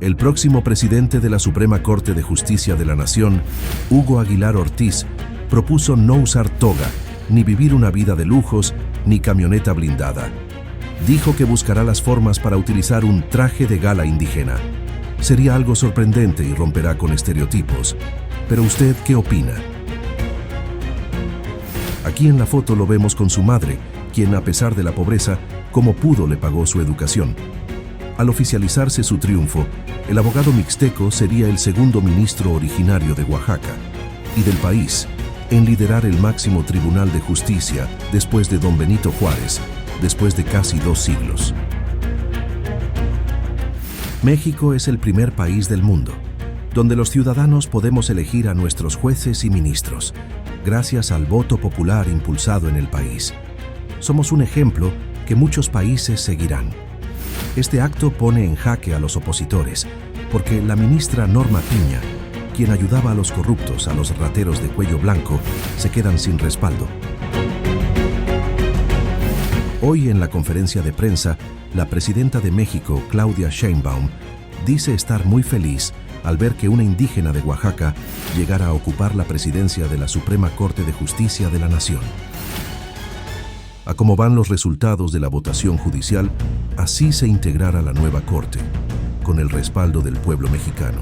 El próximo presidente de la Suprema Corte de Justicia de la Nación, Hugo Aguilar Ortiz, propuso no usar toga, ni vivir una vida de lujos, ni camioneta blindada. Dijo que buscará las formas para utilizar un traje de gala indígena. Sería algo sorprendente y romperá con estereotipos. Pero ¿usted qué opina? Aquí en la foto lo vemos con su madre, quien a pesar de la pobreza, como pudo le pagó su educación. Al oficializarse su triunfo, el abogado mixteco sería el segundo ministro originario de Oaxaca y del país en liderar el máximo tribunal de justicia después de don Benito Juárez, después de casi 2 siglos. México es el primer país del mundo, donde los ciudadanos podemos elegir a nuestros jueces y ministros, gracias al voto popular impulsado en el país. Somos un ejemplo que muchos países seguirán. Este acto pone en jaque a los opositores, porque la ministra Norma Piña, quien ayudaba a los corruptos, a los rateros de cuello blanco, se quedan sin respaldo. Hoy en la conferencia de prensa, la presidenta de México, Claudia Sheinbaum, dice estar muy feliz al ver que una indígena de Oaxaca llegara a ocupar la presidencia de la Suprema Corte de Justicia de la Nación. A cómo van los resultados de la votación judicial, así se integrará la nueva Corte, con el respaldo del pueblo mexicano.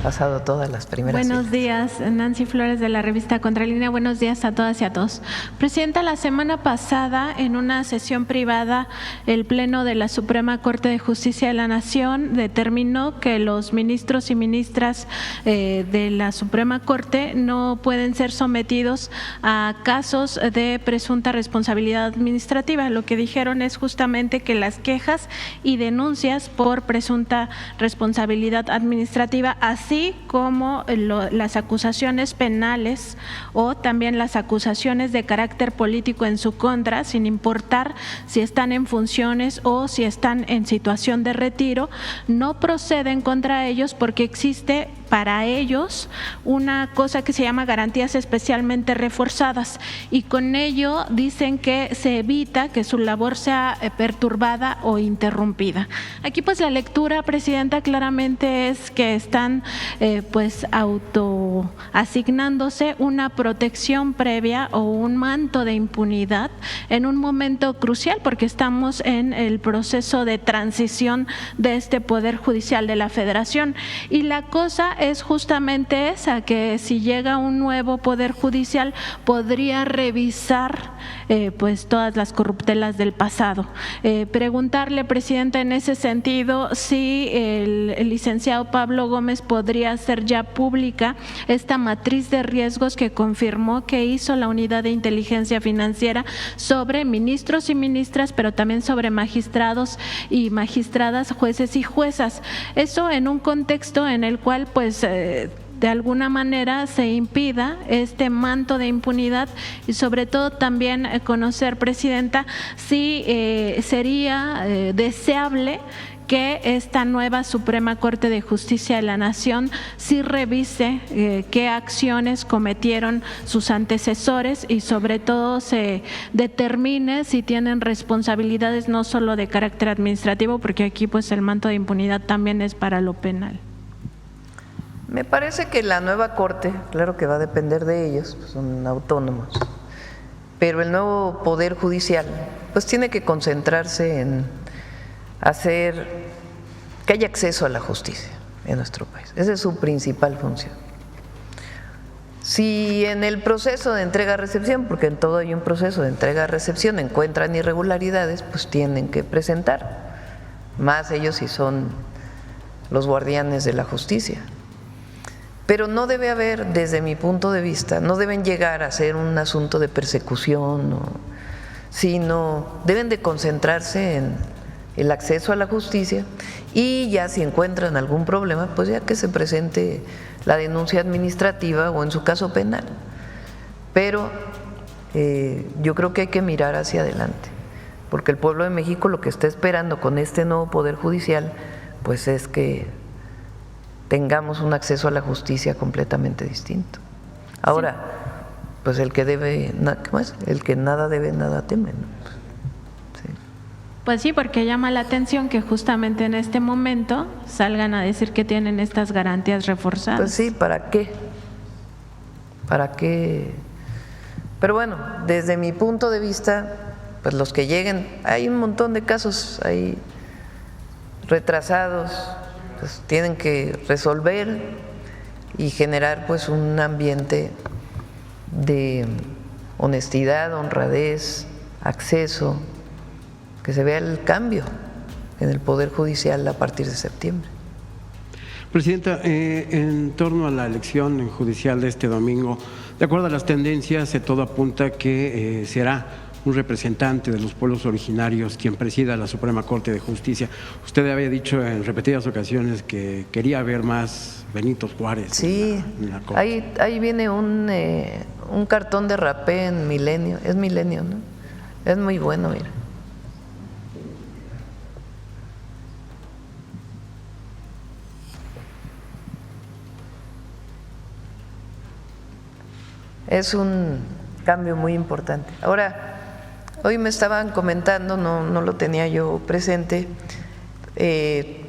Pasado todas las primeras. Buenos días, Nancy Flores de la revista Contralínea. Buenos días a todas y a todos. Presidenta, la semana pasada, en una sesión privada, el Pleno de la Suprema Corte de Justicia de la Nación determinó que los ministros y ministras de la Suprema Corte no pueden ser sometidos a casos de presunta responsabilidad administrativa. Lo que dijeron es justamente que las quejas y denuncias por presunta responsabilidad administrativa, así como las acusaciones penales o también las acusaciones de carácter político en su contra, sin importar si están en funciones o si están en situación de retiro, no proceden contra ellos porque existe para ellos una cosa que se llama garantías especialmente reforzadas, y con ello dicen que se evita que su labor sea perturbada o interrumpida. Aquí pues la lectura, presidenta, claramente es que están pues autoasignándose una protección previa o un manto de impunidad en un momento crucial, porque estamos en el proceso de transición de este Poder Judicial de la Federación, y la cosa es justamente esa, que si llega un nuevo Poder Judicial podría revisar pues todas las corruptelas del pasado. Preguntarle, presidenta, en ese sentido, si el licenciado Pablo Gómez podría hacer ya pública esta matriz de riesgos que confirmó que hizo la Unidad de Inteligencia Financiera sobre ministros y ministras, pero también sobre magistrados y magistradas, jueces y juezas. Eso en un contexto en el cual pues de alguna manera se impida este manto de impunidad, y sobre todo también conocer, presidenta, si sería deseable que esta nueva Suprema Corte de Justicia de la Nación sí revise qué acciones cometieron sus antecesores y sobre todo se determine si tienen responsabilidades no solo de carácter administrativo, porque aquí pues el manto de impunidad también es para lo penal. Me parece que la nueva Corte, claro que va a depender de ellos, pues son autónomos, pero el nuevo Poder Judicial pues tiene que concentrarse en hacer que haya acceso a la justicia en nuestro país. Esa es su principal función. Si en el proceso de entrega-recepción, porque en todo hay un proceso de entrega-recepción, encuentran irregularidades, pues tienen que presentar, más ellos si son los guardianes de la justicia. Pero no debe haber, desde mi punto de vista, no deben llegar a ser un asunto de persecución, sino deben de concentrarse en el acceso a la justicia, y ya si encuentran algún problema, pues ya que se presente la denuncia administrativa o en su caso penal. Pero yo creo que hay que mirar hacia adelante, porque el pueblo de México lo que está esperando con este nuevo Poder Judicial pues es que tengamos un acceso a la justicia completamente distinto. Ahora, pues el que debe, ¿qué más? El que nada debe, nada teme, ¿no? Sí. Pues sí, porque llama la atención que justamente en este momento salgan a decir que tienen estas garantías reforzadas. Pues sí, ¿para qué? ¿Para qué? Pero bueno, desde mi punto de vista, pues los que lleguen, hay un montón de casos ahí retrasados, pues tienen que resolver y generar pues un ambiente de honestidad, honradez, acceso, que se vea el cambio en el Poder Judicial a partir de septiembre. Presidenta, en torno a la elección judicial de este domingo, de acuerdo a las tendencias, todo apunta que será un representante de los pueblos originarios quien presida la Suprema Corte de Justicia. Usted había dicho en repetidas ocasiones que quería ver más Benito Juárez. Sí, en la Corte. Ahí viene un cartón de rapé en Milenio, es Milenio, ¿no? Es muy bueno, mira. Es un cambio muy importante. Ahora, hoy me estaban comentando, no lo tenía yo presente,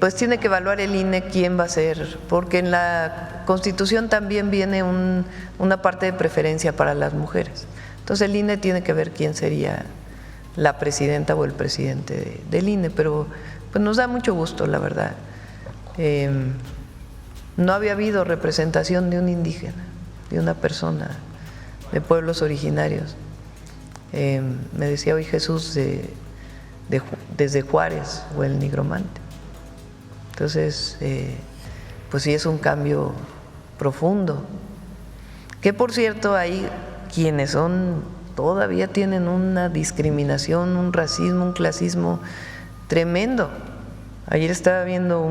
pues tiene que evaluar el INE quién va a ser, porque en la Constitución también viene una parte de preferencia para las mujeres. Entonces el INE tiene que ver quién sería la presidenta o el presidente del INE, pero pues nos da mucho gusto, la verdad. No había habido representación de un indígena, de una persona de pueblos originarios. Me decía hoy Jesús desde Juárez o el Nigromante. Entonces, pues sí es un cambio profundo. Que por cierto hay quienes todavía tienen una discriminación, un racismo, un clasismo tremendo. Ayer estaba viendo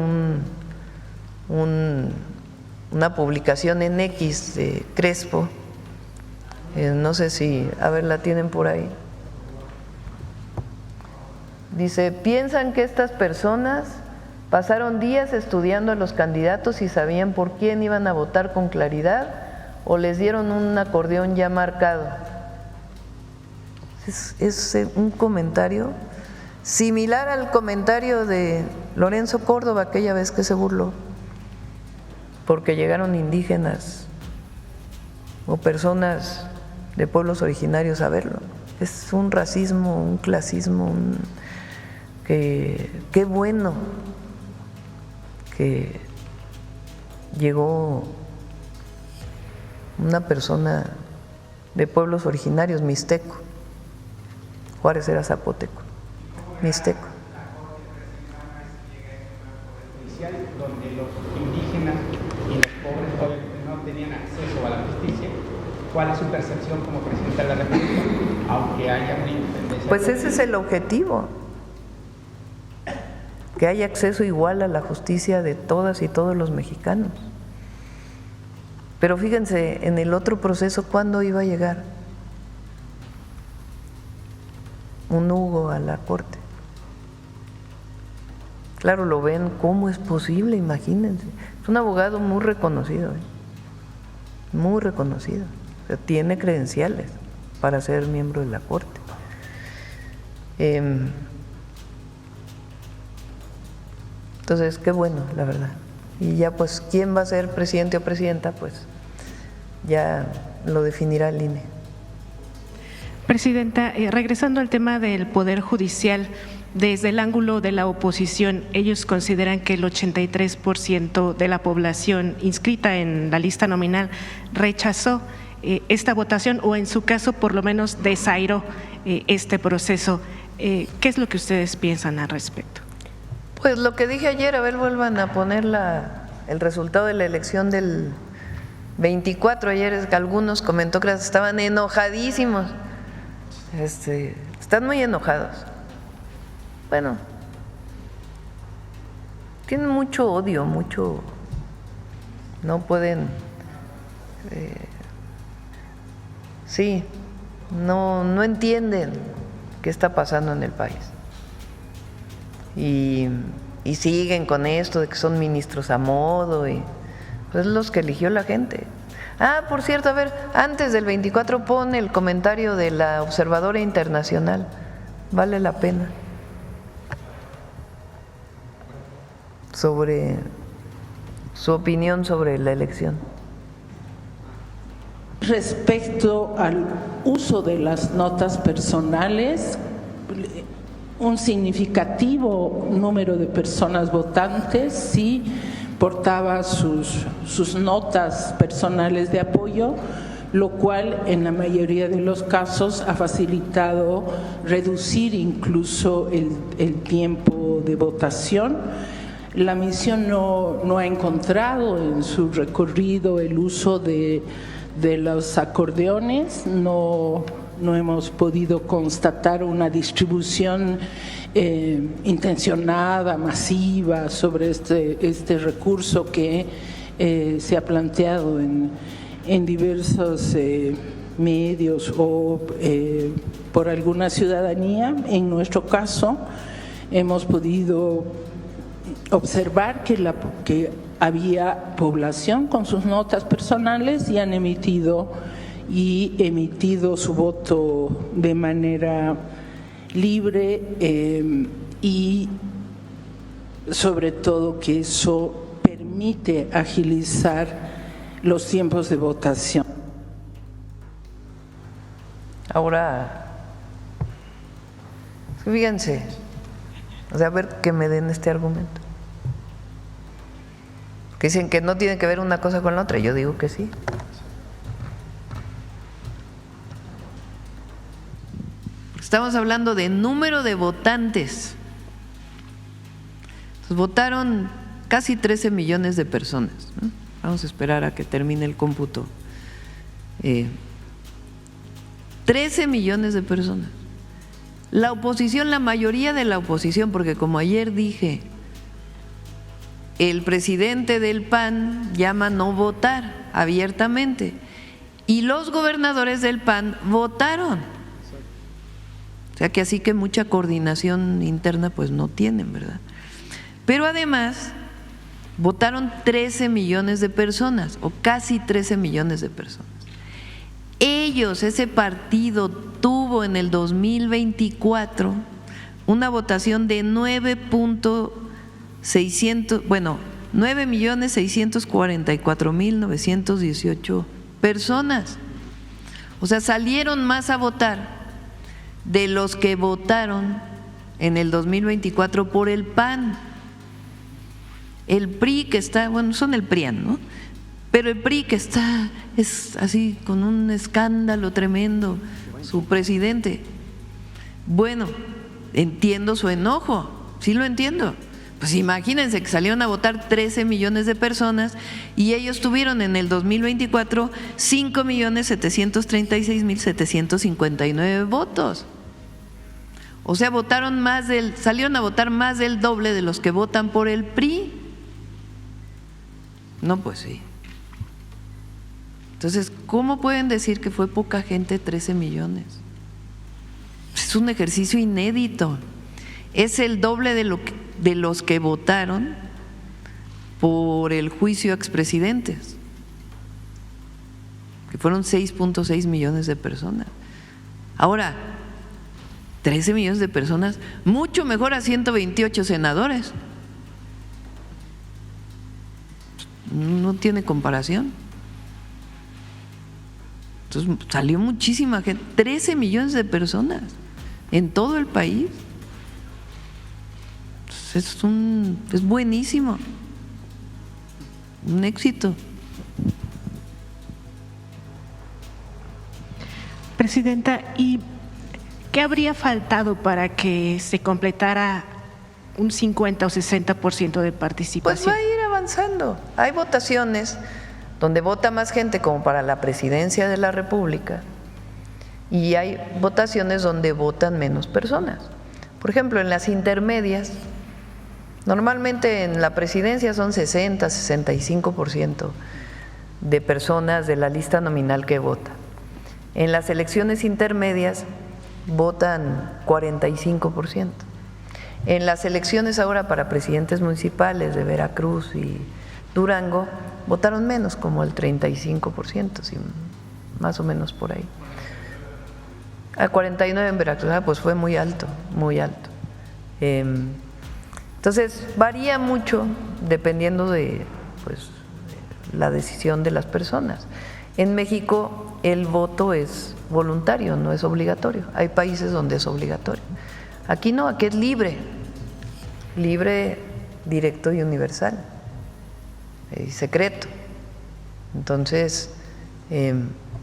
una publicación en X de Crespo. No sé si, a ver, la tienen por ahí. Dice, piensan que estas personas pasaron días estudiando a los candidatos y sabían por quién iban a votar con claridad o les dieron un acordeón ya marcado. Es un comentario similar al comentario de Lorenzo Córdoba aquella vez que se burló porque llegaron indígenas o personas de pueblos originarios a verlo. Es un racismo, un clasismo, qué bueno que llegó una persona de pueblos originarios, mixteco. Juárez era zapoteco, mixteco. Donde los indígenas y los pobres no tenían acceso a la justicia. ¿Cuál es su percepción como presidenta de la República, aunque haya una independencia? Pues ese es el objetivo, que haya acceso igual a la justicia de todas y todos los mexicanos. Pero fíjense, en el otro proceso, ¿cuándo iba a llegar un Hugo a la Corte? Claro, lo ven, ¿cómo es posible? Imagínense. Es un abogado muy reconocido, muy reconocido. O sea, tiene credenciales para ser miembro de la Corte. Entonces, qué bueno, la verdad. Y ya pues, ¿quién va a ser presidente o presidenta? Pues ya lo definirá el INE. Presidenta, regresando al tema del Poder Judicial, desde el ángulo de la oposición, ellos consideran que el 83% de la población inscrita en la lista nominal rechazó esta votación o en su caso por lo menos desairó este proceso. ¿Qué es lo que ustedes piensan al respecto? Pues lo que dije ayer, a ver, vuelvan a poner el resultado de la elección del 24. Ayer es que algunos comentócratas estaban enojadísimos. Están muy enojados. Bueno, tienen mucho odio, no pueden, no entienden qué está pasando en el país. Y siguen con esto de que son ministros a modo, y pues los que eligió la gente. Ah, por cierto, a ver, antes del 24 pone el comentario de la observadora internacional, vale la pena. sobre su opinión sobre la elección. Respecto al uso de las notas personales, un significativo número de personas votantes sí portaba sus notas personales de apoyo, lo cual en la mayoría de los casos ha facilitado reducir incluso el tiempo de votación. La misión no ha encontrado en su recorrido el uso de los acordeones, no hemos podido constatar una distribución intencionada, masiva sobre este recurso que se ha planteado en diversos medios o por alguna ciudadanía. En nuestro caso hemos podido observar que había población con sus notas personales y han emitido su voto de manera libre y sobre todo que eso permite agilizar los tiempos de votación. Ahora, fíjense, o sea, a ver que me den este argumento. Que dicen que no tiene que ver una cosa con la otra, yo digo que sí. Estamos hablando de número de votantes. Entonces, votaron casi 13 millones de personas, ¿no? Vamos a esperar a que termine el cómputo. 13 millones de personas. La oposición, la mayoría de la oposición, porque como ayer dije, el presidente del PAN llama no votar abiertamente y los gobernadores del PAN votaron. O sea que así que mucha coordinación interna pues no tienen, ¿verdad? Pero además votaron 13 millones de personas o casi 13 millones de personas. Ellos, ese partido tuvo en el 2024 una votación de 9.644.918 personas. O sea, salieron más a votar de los que votaron en el 2024 por el PAN. El PRI que está, bueno, son el PRIAN, ¿no? Pero el PRI que está, es así con un escándalo tremendo, su presidente. Bueno, entiendo su enojo, sí lo entiendo. Pues imagínense que salieron a votar 13 millones de personas y ellos tuvieron en el 2024 5.736.759 votos. O sea, salieron a votar más del doble de los que votan por el PRI. No, pues sí. Entonces, ¿cómo pueden decir que fue poca gente 13 millones? Es un ejercicio inédito. Es el doble de los que votaron por el juicio a expresidentes, que fueron 6.6 millones de personas. Ahora, 13 millones de personas, mucho mejor a 128 senadores. No tiene comparación. Entonces salió muchísima gente, 13 millones de personas en todo el país. Entonces es buenísimo, un éxito. Presidenta, ¿y qué habría faltado para que se completara un 50 o 60% de participación? Pues va a ir avanzando. Hay votaciones donde vota más gente como para la presidencia de la República y hay votaciones donde votan menos personas. Por ejemplo, en las intermedias, normalmente en la presidencia son 60, 65% de personas de la lista nominal que vota. En las elecciones intermedias votan 45%. En las elecciones ahora para presidentes municipales de Veracruz y Durango votaron menos, como el 35%, sí, más o menos por ahí. A 49 en Veracruz, pues fue muy alto, muy alto. Entonces, varía mucho dependiendo de pues, la decisión de las personas. En México el voto es voluntario, no es obligatorio. Hay países donde es obligatorio. Aquí no, aquí es libre, directo y universal, y secreto. Entonces,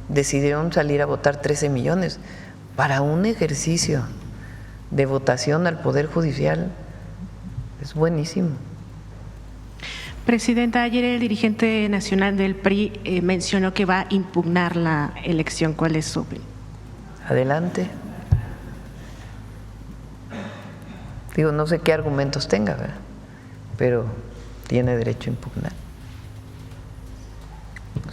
decidieron salir a votar 13 millones para un ejercicio de votación al Poder Judicial. Es buenísimo. Presidenta, ayer el dirigente nacional del PRI mencionó que va a impugnar la elección. ¿Cuál es su opinión? Adelante. Digo, no sé qué argumentos tenga, ¿verdad? Pero tiene derecho a impugnar.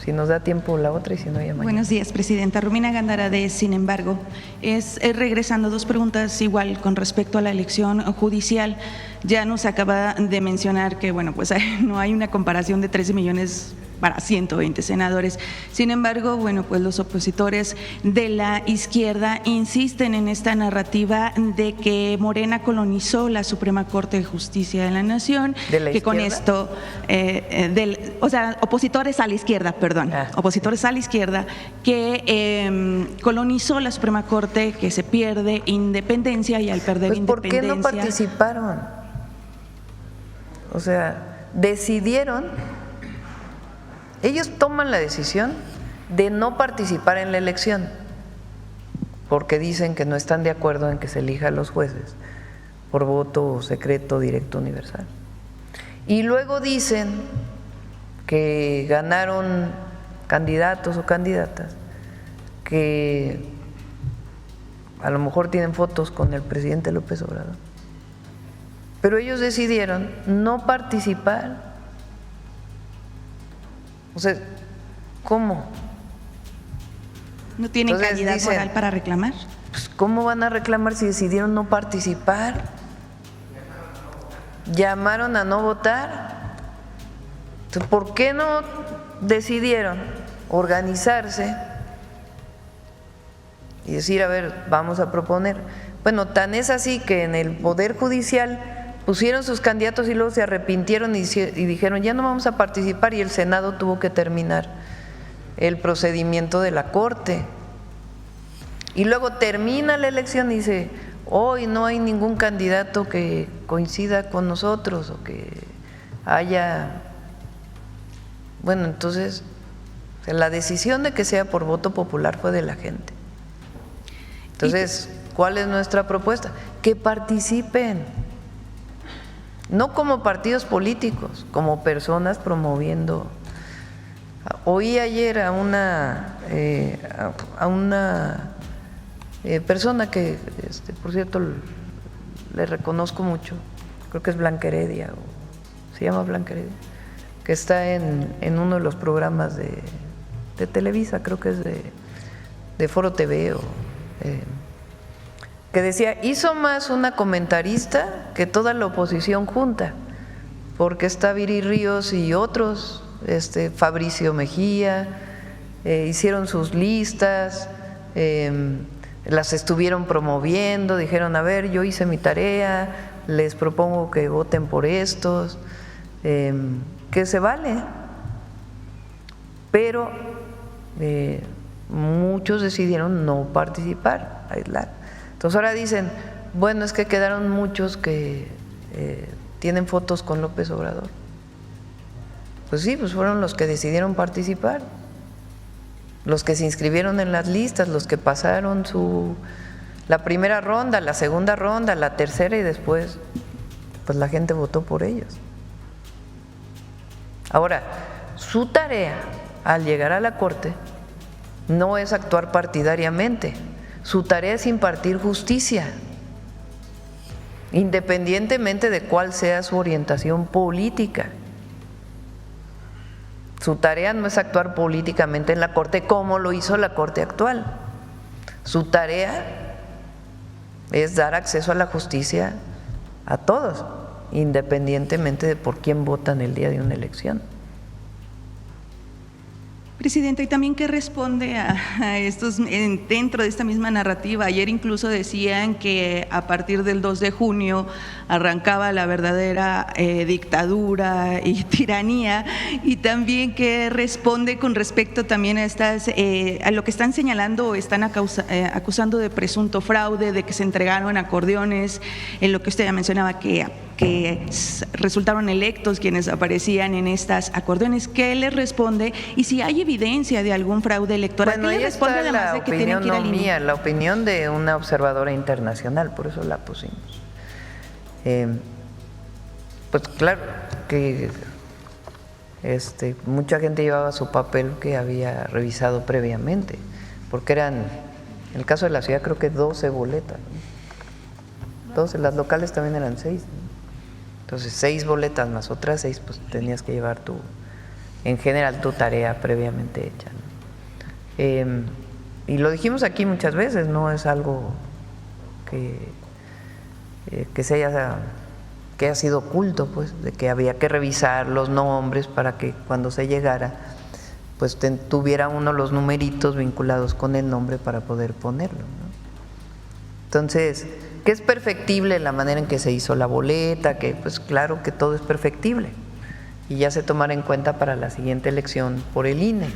Si nos da tiempo la otra y si no, ya mañana. Buenos días, Presidenta. Romina Gándara de Sin embargo. Regresando, dos preguntas igual con respecto a la elección judicial. Ya nos acaba de mencionar que, bueno, pues no hay una comparación de 13 millones para 120 senadores. Sin embargo, bueno, pues los opositores de la izquierda insisten en esta narrativa de que Morena colonizó la Suprema Corte de Justicia de la Nación, que con esto, opositores a la izquierda, perdón, opositores a la izquierda, que colonizó la Suprema Corte, que se pierde independencia y al perder pues, independencia… ¿por qué no participaron? O sea, decidieron… Ellos toman la decisión de no participar en la elección porque dicen que no están de acuerdo en que se elija a los jueces por voto secreto, directo, universal. Y luego dicen que ganaron candidatos o candidatas que a lo mejor tienen fotos con el presidente López Obrador. Pero ellos decidieron no participar. O sea, ¿cómo? ¿No tienen Entonces, calidad dicen, moral para reclamar? Pues, ¿cómo van a reclamar si decidieron no participar? Llamaron a no votar. Entonces, ¿por qué no decidieron organizarse y decir, a ver, vamos a proponer? Bueno, tan es así que en el Poder Judicial pusieron sus candidatos y luego se arrepintieron y dijeron ya no vamos a participar, y el Senado tuvo que terminar el procedimiento de la Corte. Y luego termina la elección y dice, hoy no hay ningún candidato que coincida con nosotros o que haya… Bueno, entonces la decisión de que sea por voto popular fue de la gente. Entonces, ¿cuál es nuestra propuesta? Que participen. No como partidos políticos, como personas promoviendo. Oí ayer a una persona que, por cierto, le reconozco mucho, creo que es Blanca Heredia, o se llama Blanca Heredia, que está en uno de los programas de Televisa, creo que es de Foro TV, que decía, hizo más una comentarista que toda la oposición junta, porque está Viri Ríos y otros, Fabricio Mejía, hicieron sus listas, las estuvieron promoviendo, dijeron, a ver, yo hice mi tarea, les propongo que voten por estos, que se vale, pero muchos decidieron no participar, aislar. Entonces ahora dicen, bueno, es que quedaron muchos que tienen fotos con López Obrador. Pues sí, pues fueron los que decidieron participar, los que se inscribieron en las listas, los que pasaron la primera ronda, la segunda ronda, la tercera, y después pues la gente votó por ellos. Ahora, su tarea al llegar a la Corte no es actuar partidariamente. Su tarea es impartir justicia, independientemente de cuál sea su orientación política. Su tarea no es actuar políticamente en la Corte como lo hizo la Corte actual. Su tarea es dar acceso a la justicia a todos, independientemente de por quién votan el día de una elección. Presidenta, ¿y también qué responde a estos, dentro de esta misma narrativa? Ayer incluso decían que a partir del 2 de junio arrancaba la verdadera dictadura y tiranía, y también qué responde con respecto también a estas, a lo que están señalando o están acusando de presunto fraude, de que se entregaron acordeones, en lo que usted ya mencionaba que resultaron electos quienes aparecían en estas acordeones. ¿Qué les responde? Y si hay evidencia de algún fraude electoral, bueno, ¿qué les responde además de que tienen que ir al INE? Mía, la opinión de una observadora internacional, por eso la pusimos. Pues claro que mucha gente llevaba su papel que había revisado previamente, porque eran, en el caso de la ciudad, creo que 12 boletas, ¿no? 12, las locales también eran 6, ¿no? Entonces 6 boletas más otras 6, pues tenías que llevar en general tu tarea previamente hecha, ¿no? Y lo dijimos aquí muchas veces, no es algo que haya sido oculto, pues, de que había que revisar los nombres para que cuando se llegara, pues tuviera uno los numeritos vinculados con el nombre para poder ponerlo, ¿no? Entonces, que es perfectible la manera en que se hizo la boleta, que pues claro que todo es perfectible y ya se tomará en cuenta para la siguiente elección por el INE.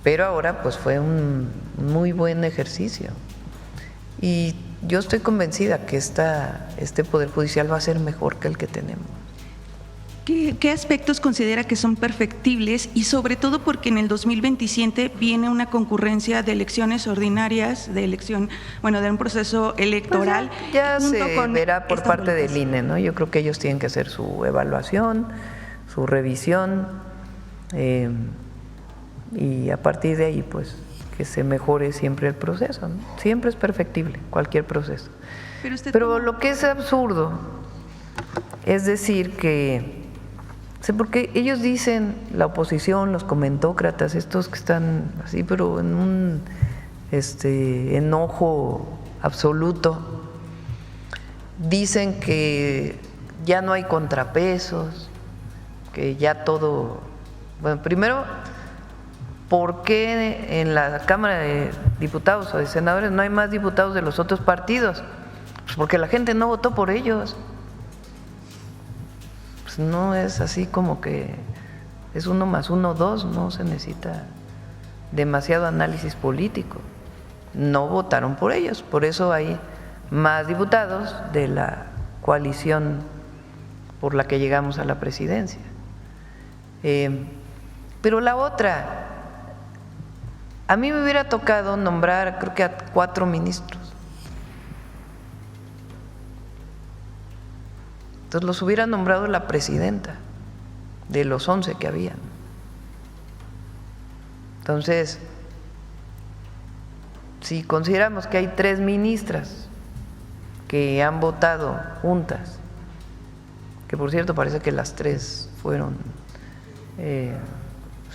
Pero ahora pues fue un muy buen ejercicio y yo estoy convencida que este Poder Judicial va a ser mejor que el que tenemos. ¿Qué aspectos considera que son perfectibles y sobre todo porque en el 2027 viene una concurrencia de elecciones ordinarias, de un proceso electoral? Pues ya se verá por parte del INE, ¿no? Yo creo que ellos tienen que hacer su evaluación, su revisión y a partir de ahí pues que se mejore siempre el proceso, ¿no? Siempre es perfectible cualquier proceso. Pero lo que es absurdo es decir que porque ellos dicen, la oposición, los comentócratas, estos que están así, pero en un enojo absoluto, dicen que ya no hay contrapesos, que ya todo… Bueno, primero, ¿por qué en la Cámara de Diputados o de Senadores no hay más diputados de los otros partidos? Pues porque la gente no votó por ellos. No es así como que es 1 más 1, 2, no se necesita demasiado análisis político. No votaron por ellos, por eso hay más diputados de la coalición por la que llegamos a la presidencia. Pero la otra, a mí me hubiera tocado nombrar creo que a 4 ministros. Entonces los hubiera nombrado la presidenta de los 11 que habían. Entonces, si consideramos que hay 3 ministras que han votado juntas, que por cierto parece que las 3 fueron,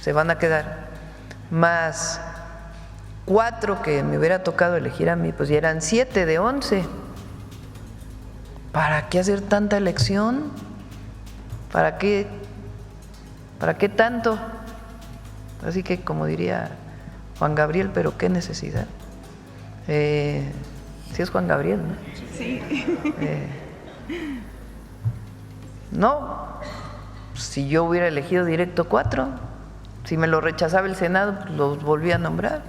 se van a quedar, más 4 que me hubiera tocado elegir a mí, pues ya eran 7 de 11. ¿Para qué hacer tanta elección? ¿Para qué tanto? Así que como diría Juan Gabriel, pero qué necesidad. Sí es Juan Gabriel, ¿no? Sí. No, si yo hubiera elegido directo 4, si me lo rechazaba el Senado, pues los volví a nombrar.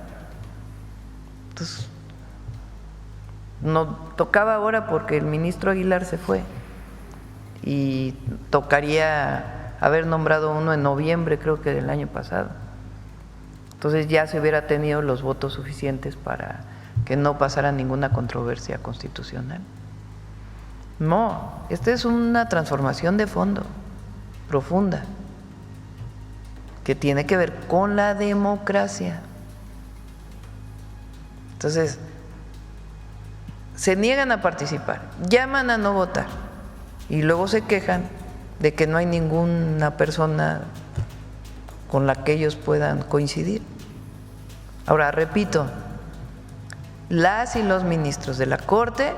Entonces, no tocaba ahora porque el ministro Aguilar se fue y tocaría haber nombrado uno en noviembre, creo que del año pasado. Entonces ya se hubiera tenido los votos suficientes para que no pasara ninguna controversia constitucional. No, esta es una transformación de fondo, profunda, que tiene que ver con la democracia. Entonces, se niegan a participar, llaman a no votar y luego se quejan de que no hay ninguna persona con la que ellos puedan coincidir. Ahora, repito, las y los ministros de la Corte,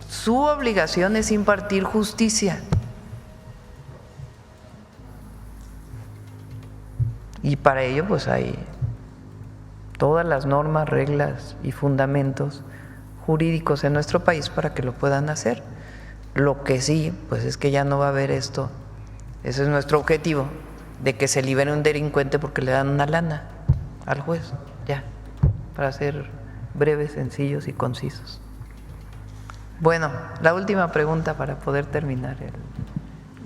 su obligación es impartir justicia. Y para ello pues hay todas las normas, reglas y fundamentos jurídicos en nuestro país para que lo puedan hacer. Lo que sí, pues es que ya no va a haber esto, ese es nuestro objetivo, de que se libere un delincuente porque le dan una lana al juez, ya, para ser breves, sencillos y concisos. Bueno, la última pregunta para poder terminar.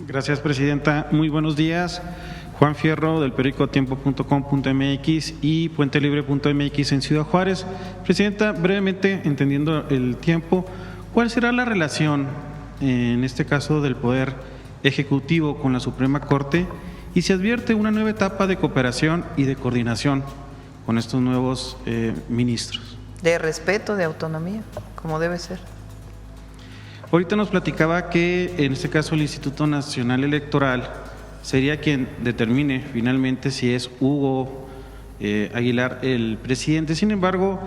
Gracias, presidenta. Muy buenos días. Juan Fierro, del periódico tiempo.com.mx y puentelibre.mx en Ciudad Juárez. Presidenta, brevemente, entendiendo el tiempo, ¿cuál será la relación, en este caso, del Poder Ejecutivo con la Suprema Corte y se advierte una nueva etapa de cooperación y de coordinación con estos nuevos ministros? De respeto, de autonomía, como debe ser. Ahorita nos platicaba que, en este caso, el Instituto Nacional Electoral sería quien determine finalmente si es Hugo Aguilar el presidente. Sin embargo,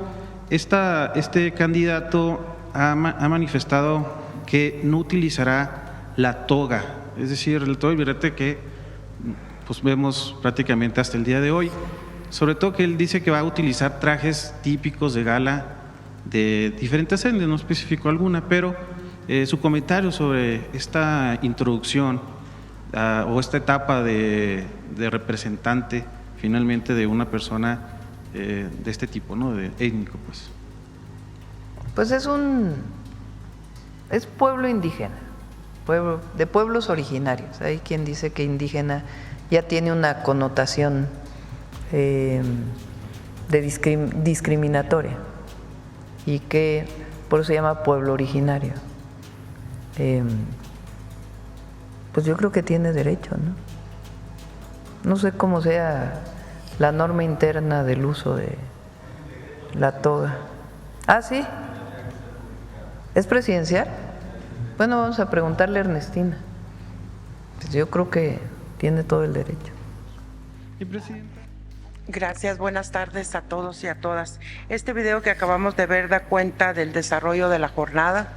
este candidato ha manifestado que no utilizará la toga, es decir, el todo el birrete que pues vemos prácticamente hasta el día de hoy. Sobre todo que él dice que va a utilizar trajes típicos de gala de diferentes etnias, no especificó alguna, pero su comentario sobre esta introducción o esta etapa de representante finalmente de una persona de este tipo, ¿no? De étnico, pues. Pues es pueblo indígena, de pueblos originarios. Hay quien dice que indígena ya tiene una connotación discriminatoria y que por eso se llama pueblo originario. Pues yo creo que tiene derecho, ¿no? No sé cómo sea la norma interna del uso de la toga. ¿Ah, sí? ¿Es presidencial? Bueno, vamos a preguntarle a Ernestina. Pues yo creo que tiene todo el derecho. ¿Y presidenta? Gracias, buenas tardes a todos y a todas. Este video que acabamos de ver da cuenta del desarrollo de la jornada,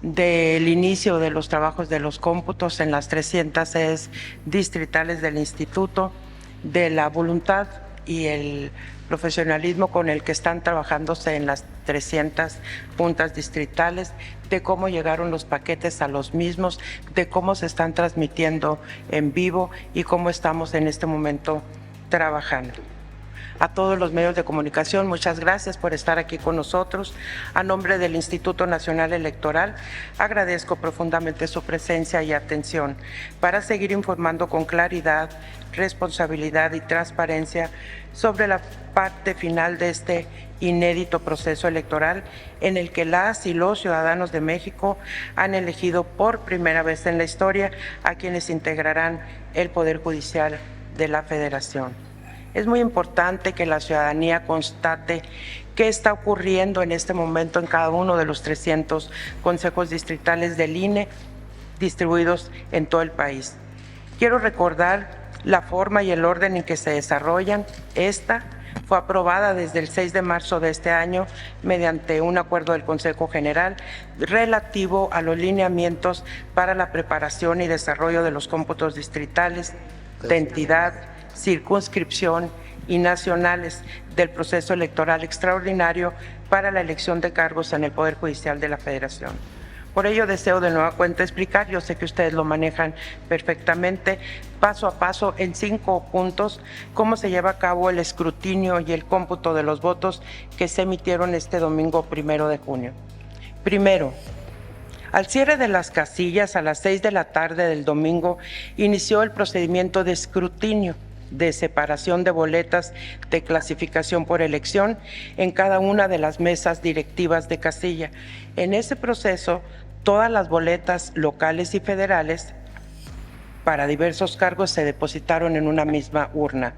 del inicio de los trabajos de los cómputos en las 300 sedes distritales del instituto, de la voluntad y el profesionalismo con el que están trabajándose en las 300 juntas distritales, de cómo llegaron los paquetes a los mismos, de cómo se están transmitiendo en vivo y cómo estamos en este momento trabajando. A todos los medios de comunicación, muchas gracias por estar aquí con nosotros. A nombre del Instituto Nacional Electoral, agradezco profundamente su presencia y atención para seguir informando con claridad, responsabilidad y transparencia sobre la parte final de este inédito proceso electoral en el que las y los ciudadanos de México han elegido por primera vez en la historia a quienes integrarán el Poder Judicial de la Federación. Es muy importante que la ciudadanía constate qué está ocurriendo en este momento en cada uno de los 300 consejos distritales del INE distribuidos en todo el país. Quiero recordar la forma y el orden en que se desarrollan. Esta fue aprobada desde el 6 de marzo de este año mediante un acuerdo del Consejo General relativo a los lineamientos para la preparación y desarrollo de los cómputos distritales de entidad, circunscripción y nacionales del proceso electoral extraordinario para la elección de cargos en el Poder Judicial de la Federación. Por ello deseo de nueva cuenta explicar, yo sé que ustedes lo manejan perfectamente, paso a paso en 5 puntos, cómo se lleva a cabo el escrutinio y el cómputo de los votos que se emitieron este domingo 1 de junio. Primero, al cierre de las casillas a las 6 de la tarde del domingo, inició el procedimiento de escrutinio de separación de boletas de clasificación por elección en cada una de las mesas directivas de casilla. En ese proceso, todas las boletas locales y federales para diversos cargos se depositaron en una misma urna.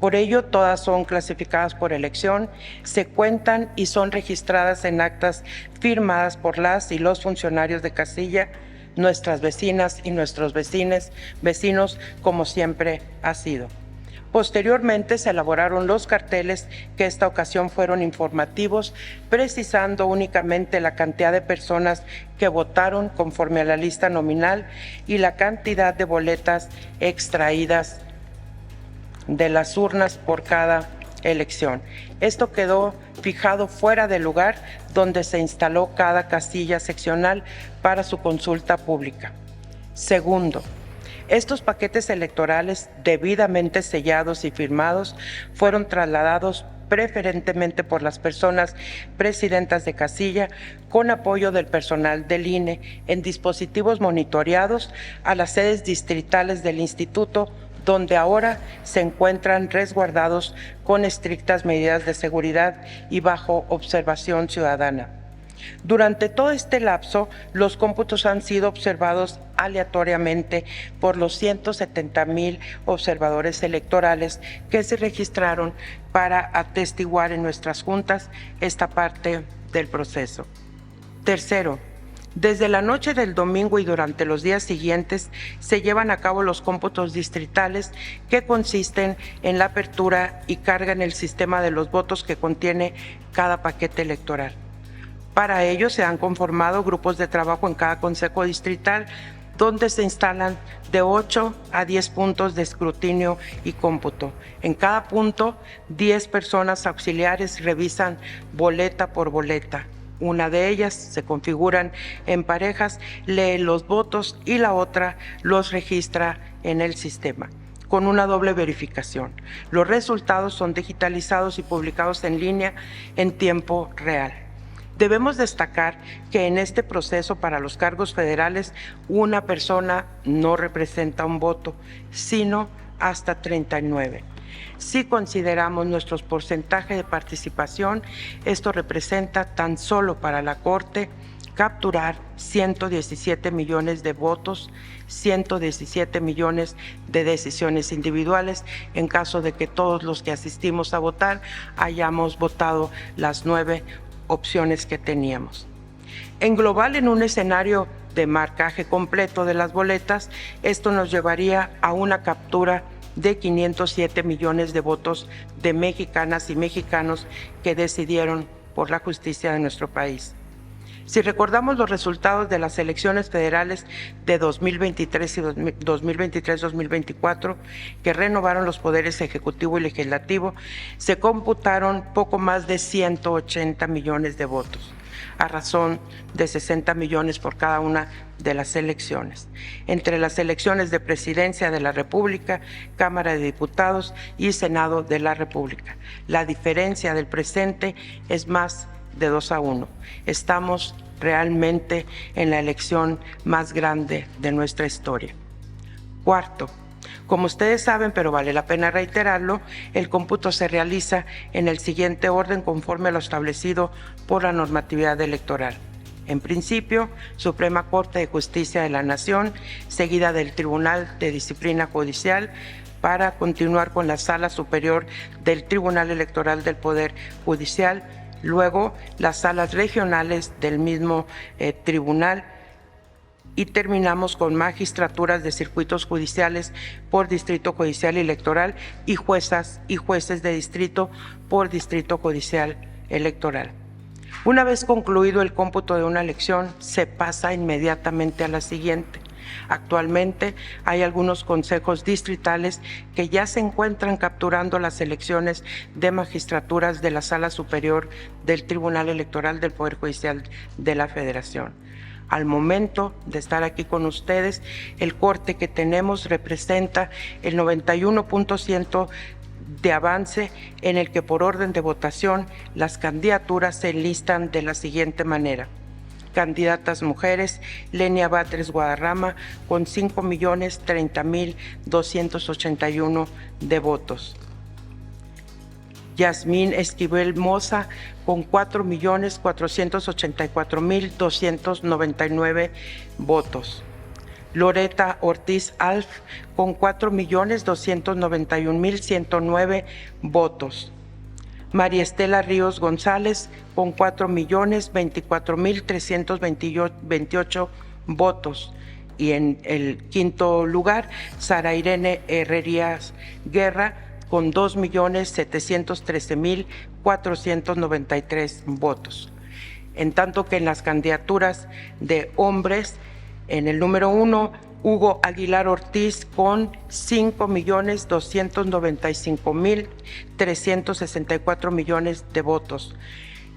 Por ello, todas son clasificadas por elección, se cuentan y son registradas en actas firmadas por las y los funcionarios de casilla, nuestras vecinas y nuestros vecinos, como siempre ha sido. Posteriormente se elaboraron los carteles que esta ocasión fueron informativos, precisando únicamente la cantidad de personas que votaron conforme a la lista nominal y la cantidad de boletas extraídas de las urnas por cada elección. Esto quedó fijado fuera del lugar donde se instaló cada casilla seccional para su consulta pública. Segundo, estos paquetes electorales debidamente sellados y firmados fueron trasladados preferentemente por las personas presidentas de casilla con apoyo del personal del INE en dispositivos monitoreados a las sedes distritales del instituto, donde ahora se encuentran resguardados con estrictas medidas de seguridad y bajo observación ciudadana. Durante todo este lapso, los cómputos han sido observados aleatoriamente por los 170,000 observadores electorales que se registraron para atestiguar en nuestras juntas esta parte del proceso. Tercero, desde la noche del domingo y durante los días siguientes se llevan a cabo los cómputos distritales, que consisten en la apertura y carga en el sistema de los votos que contiene cada paquete electoral. Para ello se han conformado grupos de trabajo en cada consejo distrital, donde se instalan de 8 a 10 puntos de escrutinio y cómputo. En cada punto, 10 personas auxiliares revisan boleta por boleta. Una de ellas, se configuran en parejas, lee los votos y la otra los registra en el sistema, con una doble verificación. Los resultados son digitalizados y publicados en línea en tiempo real. Debemos destacar que en este proceso para los cargos federales una persona no representa un voto, sino hasta 39. Si consideramos nuestros porcentajes de participación, esto representa tan solo para la Corte capturar 117 millones de votos, 117 millones de decisiones individuales, en caso de que todos los que asistimos a votar hayamos votado las 9 opciones que teníamos. En global, en un escenario de marcaje completo de las boletas, esto nos llevaría a una captura de 507 millones de votos de mexicanas y mexicanos que decidieron por la justicia de nuestro país. Si recordamos los resultados de las elecciones federales de 2023 y 2023-2024, que renovaron los poderes ejecutivo y legislativo, se computaron poco más de 180 millones de votos, a razón de 60 millones por cada una de las elecciones. Entre las elecciones de Presidencia de la República, Cámara de Diputados y Senado de la República, la diferencia del presente es más de 2-1. Estamos realmente en la elección más grande de nuestra historia. Cuarto, como ustedes saben, pero vale la pena reiterarlo, el cómputo se realiza en el siguiente orden conforme a lo establecido por la normatividad electoral. En principio, Suprema Corte de Justicia de la Nación, seguida del Tribunal de Disciplina Judicial, para continuar con la Sala Superior del Tribunal Electoral del Poder Judicial, luego las salas regionales del mismo tribunal, y terminamos con magistraturas de circuitos judiciales por distrito judicial electoral y juezas y jueces de distrito por distrito judicial electoral. Una vez concluido el cómputo de una elección, se pasa inmediatamente a la siguiente. Actualmente hay algunos consejos distritales que ya se encuentran capturando las elecciones de magistraturas de la Sala Superior del Tribunal Electoral del Poder Judicial de la Federación. Al momento de estar aquí con ustedes, el corte que tenemos representa el 91% de avance, en el que por orden de votación las candidaturas se enlistan de la siguiente manera. Candidatas mujeres: Lenia Batres Guadarrama con 5,030,281 de votos. Yasmín Esquivel Moza con 4,484,299 votos. Loreta Ortiz Alf con 4,291,109 votos. María Estela Ríos González con 4,024,328 votos. Y en el quinto lugar, Sara Irene Herrerías Guerra con 2,713,493 votos. En tanto que en las candidaturas de hombres, En el número 1, Hugo Aguilar Ortiz con 5.295.364 millones de votos.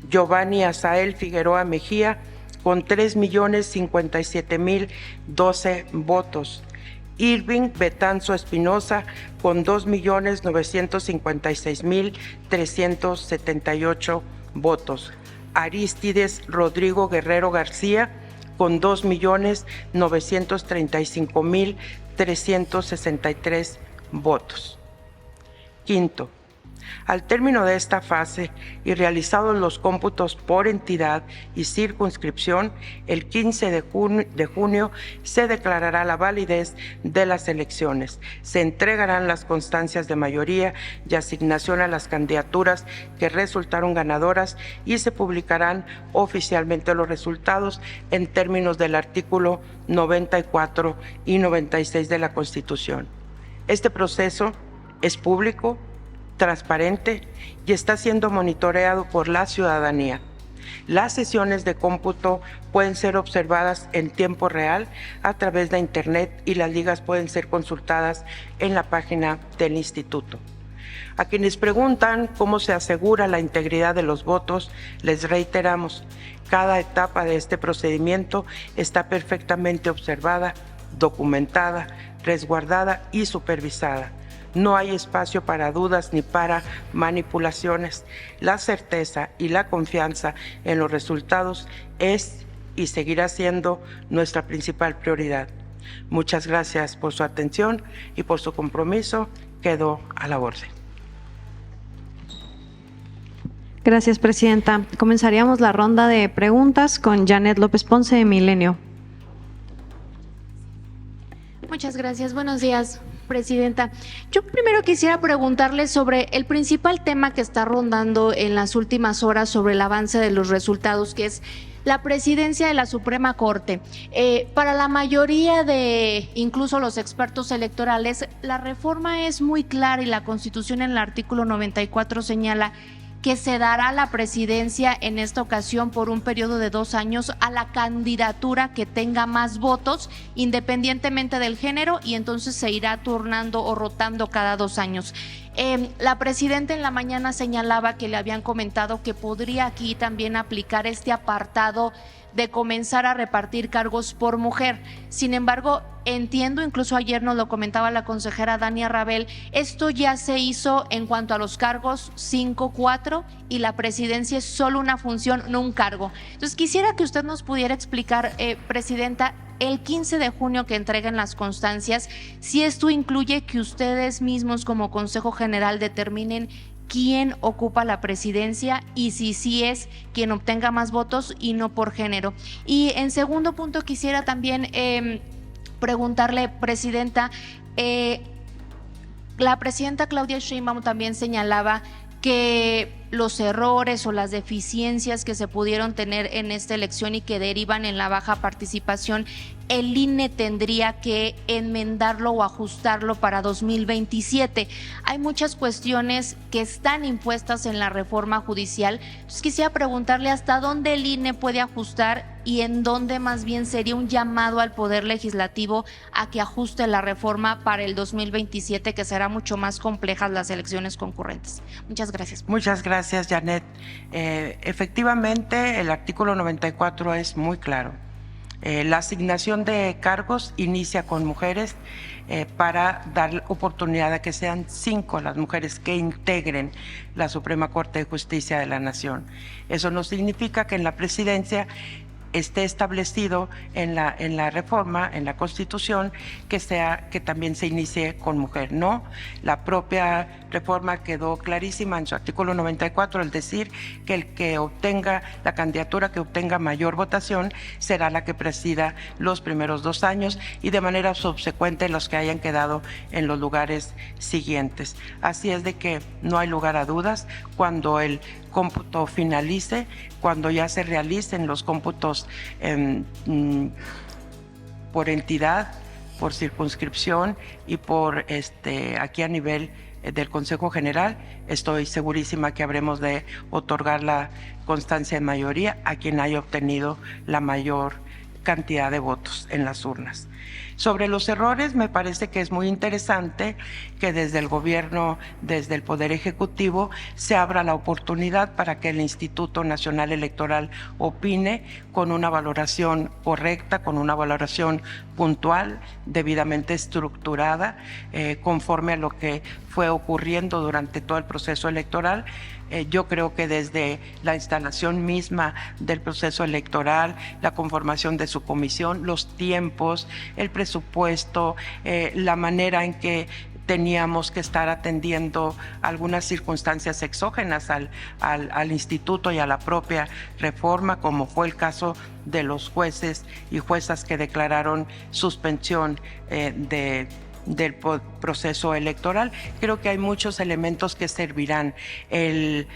Giovanni Azael Figueroa Mejía con 3.057.012 votos. Irving Betanzo Espinosa con 2.956.378 votos. Aristides Rodrigo Guerrero García con 2.935.363 votos. Quinto, al término de esta fase y realizados los cómputos por entidad y circunscripción, el 15 de junio se declarará la validez de las elecciones. Se entregarán las constancias de mayoría y asignación a las candidaturas que resultaron ganadoras y se publicarán oficialmente los resultados en términos del artículo 94 y 96 de la Constitución. Este proceso es público, transparente y está siendo monitoreado por la ciudadanía. Las sesiones de cómputo pueden ser observadas en tiempo real a través de Internet y las ligas pueden ser consultadas en la página del instituto. A quienes preguntan cómo se asegura la integridad de los votos, les reiteramos, cada etapa de este procedimiento está perfectamente observada, documentada, resguardada y supervisada. No hay espacio para dudas ni para manipulaciones. La certeza y la confianza en los resultados es y seguirá siendo nuestra principal prioridad. Muchas gracias por su atención y por su compromiso. Quedo a la orden. Gracias, presidenta. Comenzaríamos la ronda de preguntas con Janet López Ponce de Milenio. Muchas gracias. Buenos días, presidenta. Yo primero quisiera preguntarle sobre el principal tema que está rondando en las últimas horas sobre el avance de los resultados, que es la presidencia de la Suprema Corte. Para la mayoría de, incluso los expertos electorales, la reforma es muy clara y la Constitución en el artículo 94 señala que se dará la presidencia en esta ocasión por un periodo de 2 años a la candidatura que tenga más votos, independientemente del género, y entonces se irá turnando o rotando cada 2 años. La presidenta en la mañana señalaba que le habían comentado que podría aquí también aplicar este apartado de comenzar a repartir cargos por mujer. Sin embargo, entiendo, incluso ayer nos lo comentaba la consejera Dania Rabel, esto ya se hizo en cuanto a los cargos 5-4 y la presidencia es solo una función, no un cargo. Entonces quisiera que usted nos pudiera explicar, presidenta, el 15 de junio que entreguen las constancias, si esto incluye que ustedes mismos como Consejo General determinen quién ocupa la presidencia y si sí es quien obtenga más votos y no por género. Y en segundo punto quisiera también preguntarle, presidenta, la presidenta Claudia Sheinbaum también señalaba que los errores o las deficiencias que se pudieron tener en esta elección y que derivan en la baja participación, el INE tendría que enmendarlo o ajustarlo para 2027. Hay muchas cuestiones que están impuestas en la reforma judicial. Entonces quisiera preguntarle hasta dónde el INE puede ajustar y en dónde más bien sería un llamado al Poder Legislativo a que ajuste la reforma para el 2027, que será mucho más complejas las elecciones concurrentes. Muchas gracias. Muchas gracias, Janet. Efectivamente, el artículo 94 es muy claro. La asignación de cargos inicia con mujeres para dar oportunidad a que sean 5 las mujeres que integren la Suprema Corte de Justicia de la Nación. Eso no significa que en la presidencia esté establecido en la reforma, en la Constitución, que también se inicie con mujer. No, la propia reforma quedó clarísima en su artículo 94, el decir que el que obtenga la candidatura que obtenga mayor votación será la que presida los primeros 2 años y de manera subsecuente los que hayan quedado en los lugares siguientes. Así es de que no hay lugar a dudas. Cuando el cómputo finalice, cuando ya se realicen los cómputos por entidad, por circunscripción y por aquí a nivel del Consejo General, estoy segurísima que habremos de otorgar la constancia de mayoría a quien haya obtenido la mayor cantidad de votos en las urnas. Sobre los errores, me parece que es muy interesante que desde el gobierno, desde el Poder Ejecutivo, se abra la oportunidad para que el Instituto Nacional Electoral opine con una valoración correcta, con una valoración puntual, debidamente estructurada, conforme a lo que fue ocurriendo durante todo el proceso electoral. Yo creo que desde la instalación misma del proceso electoral, la conformación de su comisión, los tiempos, el presupuesto, la manera en que teníamos que estar atendiendo algunas circunstancias exógenas al instituto y a la propia reforma, como fue el caso de los jueces y juezas que declararon suspensión del proceso electoral. Creo que hay muchos elementos que servirán. El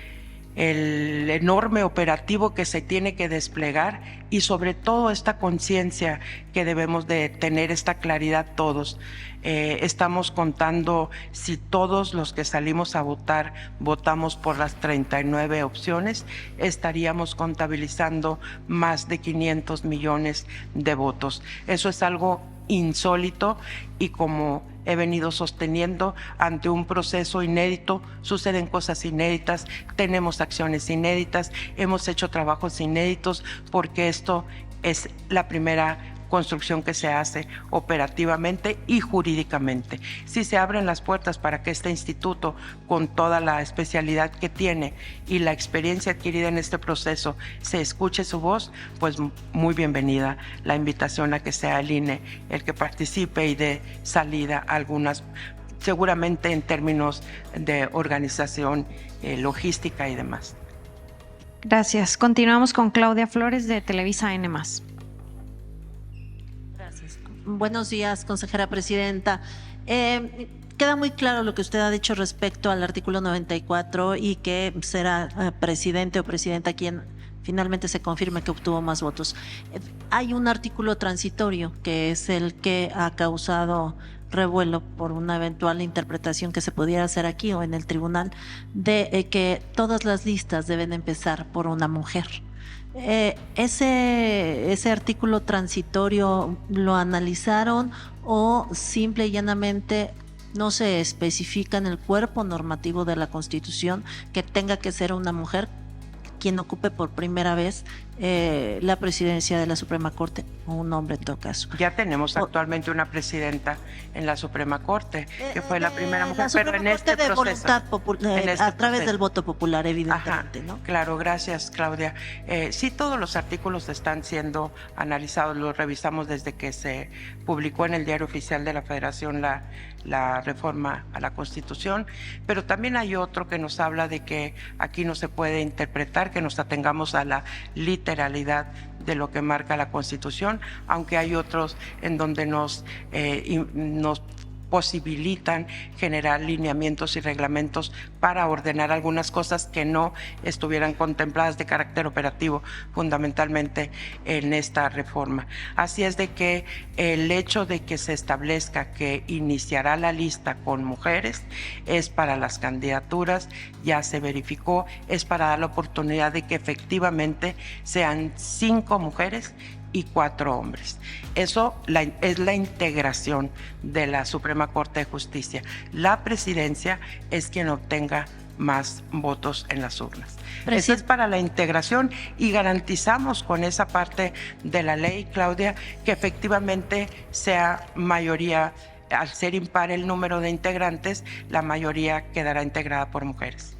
enorme operativo que se tiene que desplegar y sobre todo esta conciencia que debemos de tener, esta claridad todos. Estamos contando si todos los que salimos a votar votamos por las 39 opciones, estaríamos contabilizando más de 500 millones de votos. Eso es algo insólito y, como he venido sosteniendo, ante un proceso inédito suceden cosas inéditas, tenemos acciones inéditas, hemos hecho trabajos inéditos, porque esto es la primera construcción que se hace operativamente y jurídicamente. Si se abren las puertas para que este instituto, con toda la especialidad que tiene y la experiencia adquirida en este proceso, se escuche su voz, pues muy bienvenida la invitación a que sea el INE el que participe y dé salida a algunas, seguramente en términos de organización, logística y demás. Gracias. Continuamos con Claudia Flores de Televisa N+. Buenos días, consejera presidenta. Queda muy claro lo que usted ha dicho respecto al artículo 94 y que será presidente o presidenta quien finalmente se confirme que obtuvo más votos. Hay un artículo transitorio que es el que ha causado revuelo por una eventual interpretación que se pudiera hacer aquí o en el tribunal de que todas las listas deben empezar por una mujer. Ese artículo transitorio, ¿lo analizaron o simple y llanamente no se especifica en el cuerpo normativo de la Constitución que tenga que ser una mujer quien ocupe por primera vez la presidencia de la Suprema Corte, o un hombre en todo caso? Ya tenemos actualmente una presidenta en la Suprema Corte, que fue la primera mujer, pero en este proceso. Voluntad popular, a través del voto popular, evidentemente. Ajá, ¿no? Claro, gracias, Claudia. Sí, todos los artículos están siendo analizados, los revisamos desde que se publicó en el Diario Oficial de la Federación la reforma a la Constitución, pero también hay otro que nos habla de que aquí no se puede interpretar, que nos atengamos a la literalidad de lo que marca la Constitución, aunque hay otros en donde nos posibilitan generar lineamientos y reglamentos para ordenar algunas cosas que no estuvieran contempladas de carácter operativo, fundamentalmente en esta reforma. Así es de que el hecho de que se establezca que iniciará la lista con mujeres es para las candidaturas, ya se verificó, es para dar la oportunidad de que efectivamente sean 5 mujeres y 4 hombres. Eso es la integración de la Suprema Corte de Justicia. La presidencia es quien obtenga más votos en las urnas. Eso es para la integración y garantizamos con esa parte de la ley, Claudia, que efectivamente sea mayoría. Al ser impar el número de integrantes, la mayoría quedará integrada por mujeres.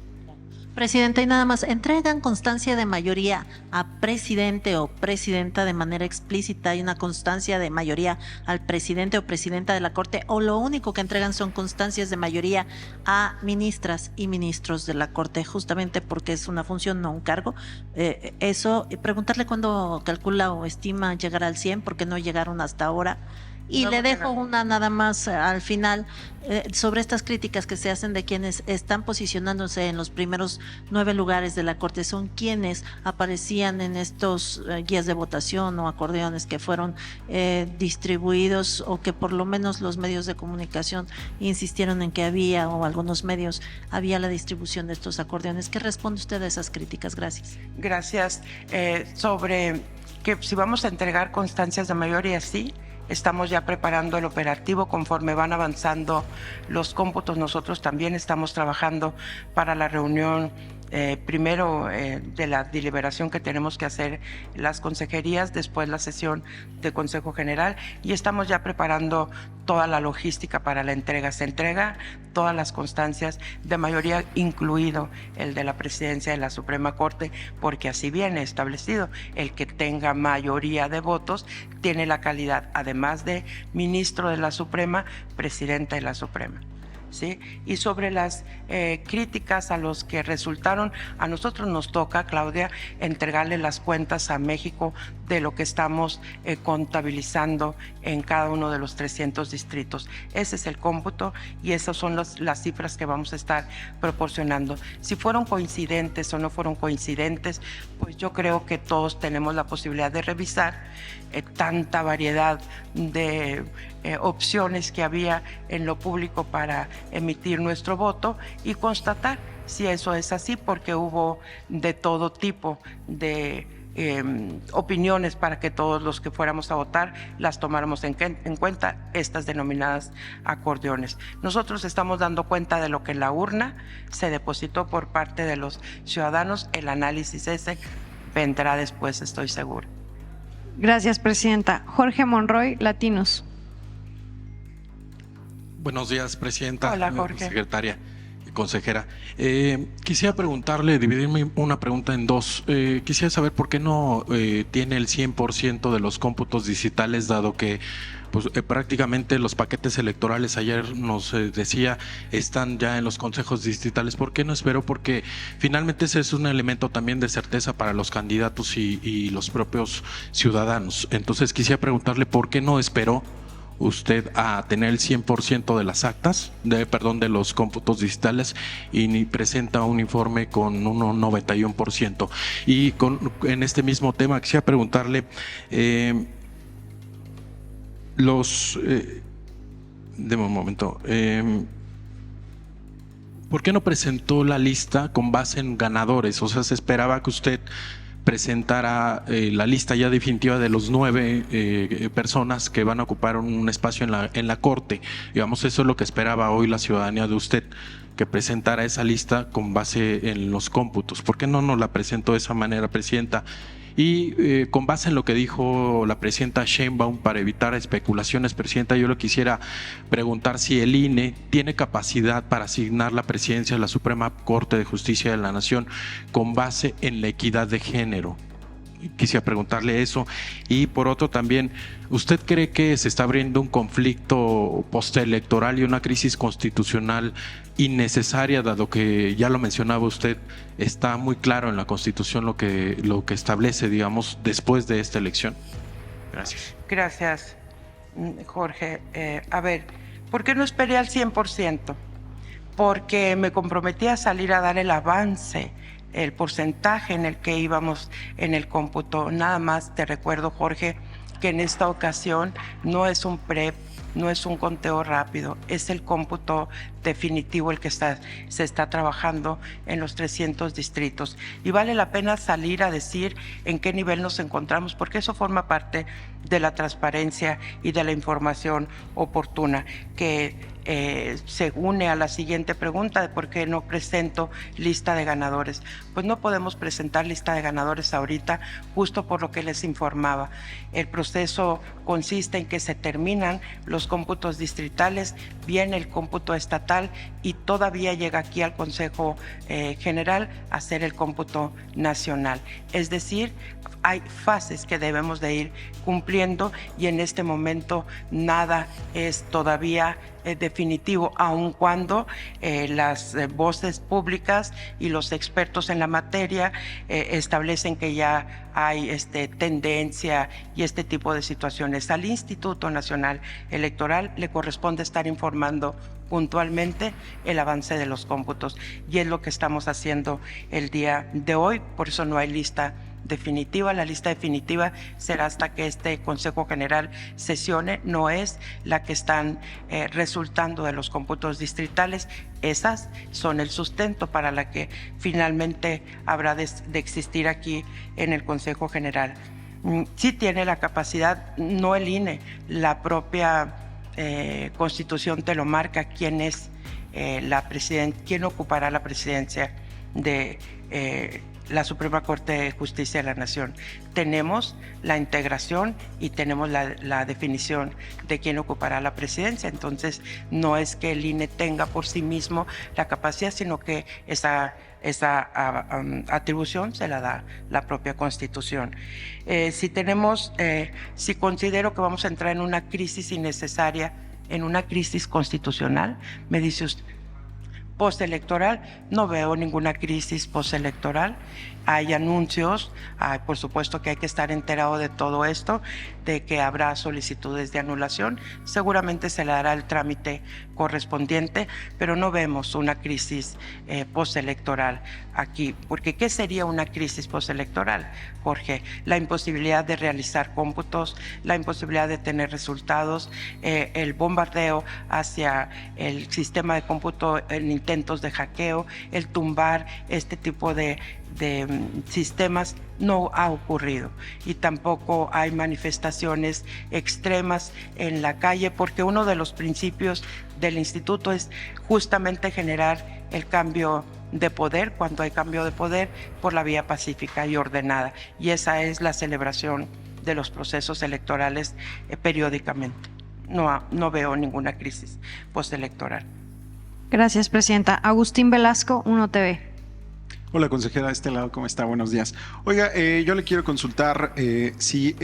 Presidenta, y nada más, ¿entregan constancia de mayoría a presidente o presidenta de manera explícita? ¿Hay una constancia de mayoría al presidente o presidenta de la Corte? ¿O lo único que entregan son constancias de mayoría a ministras y ministros de la Corte, justamente porque es una función, no un cargo? Preguntarle cuándo calcula o estima llegar al 100, porque no llegaron hasta ahora. Y le dejo una nada más al final sobre estas críticas que se hacen de quienes están posicionándose en los primeros 9 lugares de la Corte. Son quienes aparecían en estos guías de votación o acordeones que fueron distribuidos, o que por lo menos los medios de comunicación insistieron en que había, o algunos medios, había la distribución de estos acordeones. ¿Qué responde usted a esas críticas? Gracias. Gracias. Sobre que si vamos a entregar constancias de mayoría, sí. Estamos ya preparando el operativo conforme van avanzando los cómputos. Nosotros también estamos trabajando para la reunión primero de la deliberación que tenemos que hacer las consejerías, después la sesión de Consejo General, y estamos ya preparando toda la logística para la entrega. Se entrega todas las constancias de mayoría, incluido el de la presidencia de la Suprema Corte, porque así viene establecido. El que tenga mayoría de votos tiene la calidad, además de ministro de la Suprema, presidente de la Suprema. ¿Sí? Y sobre las críticas a los que resultaron, a nosotros nos toca, Claudia, entregarle las cuentas a México de lo que estamos contabilizando en cada uno de los 300 distritos. Ese es el cómputo y esas son las cifras que vamos a estar proporcionando. Si fueron coincidentes o no fueron coincidentes, pues yo creo que todos tenemos la posibilidad de revisar tanta variedad de opciones que había en lo público para emitir nuestro voto y constatar si eso es así, porque hubo de todo tipo de opiniones para que todos los que fuéramos a votar las tomáramos en cuenta, estas denominadas acordeones. Nosotros estamos dando cuenta de lo que en la urna se depositó por parte de los ciudadanos. El análisis ese vendrá después, estoy segura. Gracias, presidenta. Jorge Monroy, Latinos. Buenos días, presidenta. Hola, Jorge. Secretaria y consejera. Quisiera preguntarle, dividirme una pregunta en dos. Quisiera saber por qué no tiene el 100% de los cómputos digitales, dado que pues, prácticamente los paquetes electorales, ayer nos decía, están ya en los consejos distritales. ¿Por qué no esperó? Porque finalmente ese es un elemento también de certeza para los candidatos y los propios ciudadanos. Entonces quisiera preguntarle por qué no esperó usted a tener el 100% de las actas, de los cómputos digitales, y ni presenta un informe con un 91%. Y en este mismo tema quisiera preguntarle, deme un momento, ¿por qué no presentó la lista con base en ganadores? O sea, se esperaba que usted presentara la lista ya definitiva de los 9 personas que van a ocupar un espacio en la Corte. Digamos, eso es lo que esperaba hoy la ciudadanía de usted, que presentara esa lista con base en los cómputos. ¿Por qué no nos la presentó de esa manera, presidenta? Y con base en lo que dijo la presidenta Sheinbaum, para evitar especulaciones, presidenta, yo le quisiera preguntar si el INE tiene capacidad para asignar la presidencia de la Suprema Corte de Justicia de la Nación con base en la equidad de género. Quisiera preguntarle eso. Y por otro también, ¿usted cree que se está abriendo un conflicto postelectoral y una crisis constitucional innecesaria, dado que, ya lo mencionaba usted, está muy claro en la Constitución lo que establece, digamos, después de esta elección? Gracias. Gracias, Jorge. A ver, ¿por qué no esperé al 100%? Porque me comprometí a salir a dar el avance, el porcentaje en el que íbamos en el cómputo. Nada más te recuerdo, Jorge, que en esta ocasión no es un PREP, no es un conteo rápido, es el cómputo definitivo el que se está trabajando en los 300 distritos. Y vale la pena salir a decir en qué nivel nos encontramos, porque eso forma parte de la transparencia y de la información oportuna, que se une a la siguiente pregunta de por qué no presento lista de ganadores. Pues no podemos presentar lista de ganadores ahorita, justo por lo que les informaba. El proceso consiste en que se terminan los cómputos distritales, viene el cómputo estatal y todavía llega aquí al Consejo General a hacer el cómputo nacional. Es decir, hay fases que debemos de ir cumpliendo y en este momento nada es todavía definitivo, aun cuando las voces públicas y los expertos en la materia establecen que ya hay tendencia y este tipo de situaciones. Al Instituto Nacional Electoral le corresponde estar informando puntualmente el avance de los cómputos y es lo que estamos haciendo el día de hoy. Por eso no hay lista definitiva. La lista definitiva será hasta que este Consejo General sesione, no es la que están resultando de los cómputos distritales. Esas son el sustento para la que finalmente habrá de existir aquí en el Consejo General. sí tiene la capacidad, no el INE, la propia Constitución te lo marca, quién es quién ocupará la presidencia de la Suprema Corte de Justicia de la Nación. Tenemos la integración y tenemos la definición de quién ocupará la presidencia. Entonces, no es que el INE tenga por sí mismo la capacidad, sino que esa atribución se la da la propia Constitución. Si considero que vamos a entrar en una crisis innecesaria, en una crisis constitucional, me dice usted, postelectoral, no veo ninguna crisis postelectoral. Hay anuncios, por supuesto que hay que estar enterado de todo esto, de que habrá solicitudes de anulación, seguramente se le dará el trámite correspondiente, pero no vemos una crisis postelectoral aquí, porque ¿qué sería una crisis postelectoral, Jorge? La imposibilidad de realizar cómputos, la imposibilidad de tener resultados, el bombardeo hacia el sistema de cómputo en intentos de hackeo, el tumbar este tipo de sistemas no ha ocurrido, y tampoco hay manifestaciones extremas en la calle, porque uno de los principios del instituto es justamente generar el cambio de poder, cuando hay cambio de poder, por la vía pacífica y ordenada, y esa es la celebración de los procesos electorales periódicamente. No veo ninguna crisis postelectoral. Gracias, presidenta. Agustín Velasco, 1TV. Hola, consejera, de este lado, ¿cómo está? Buenos días. Oiga, yo le quiero consultar si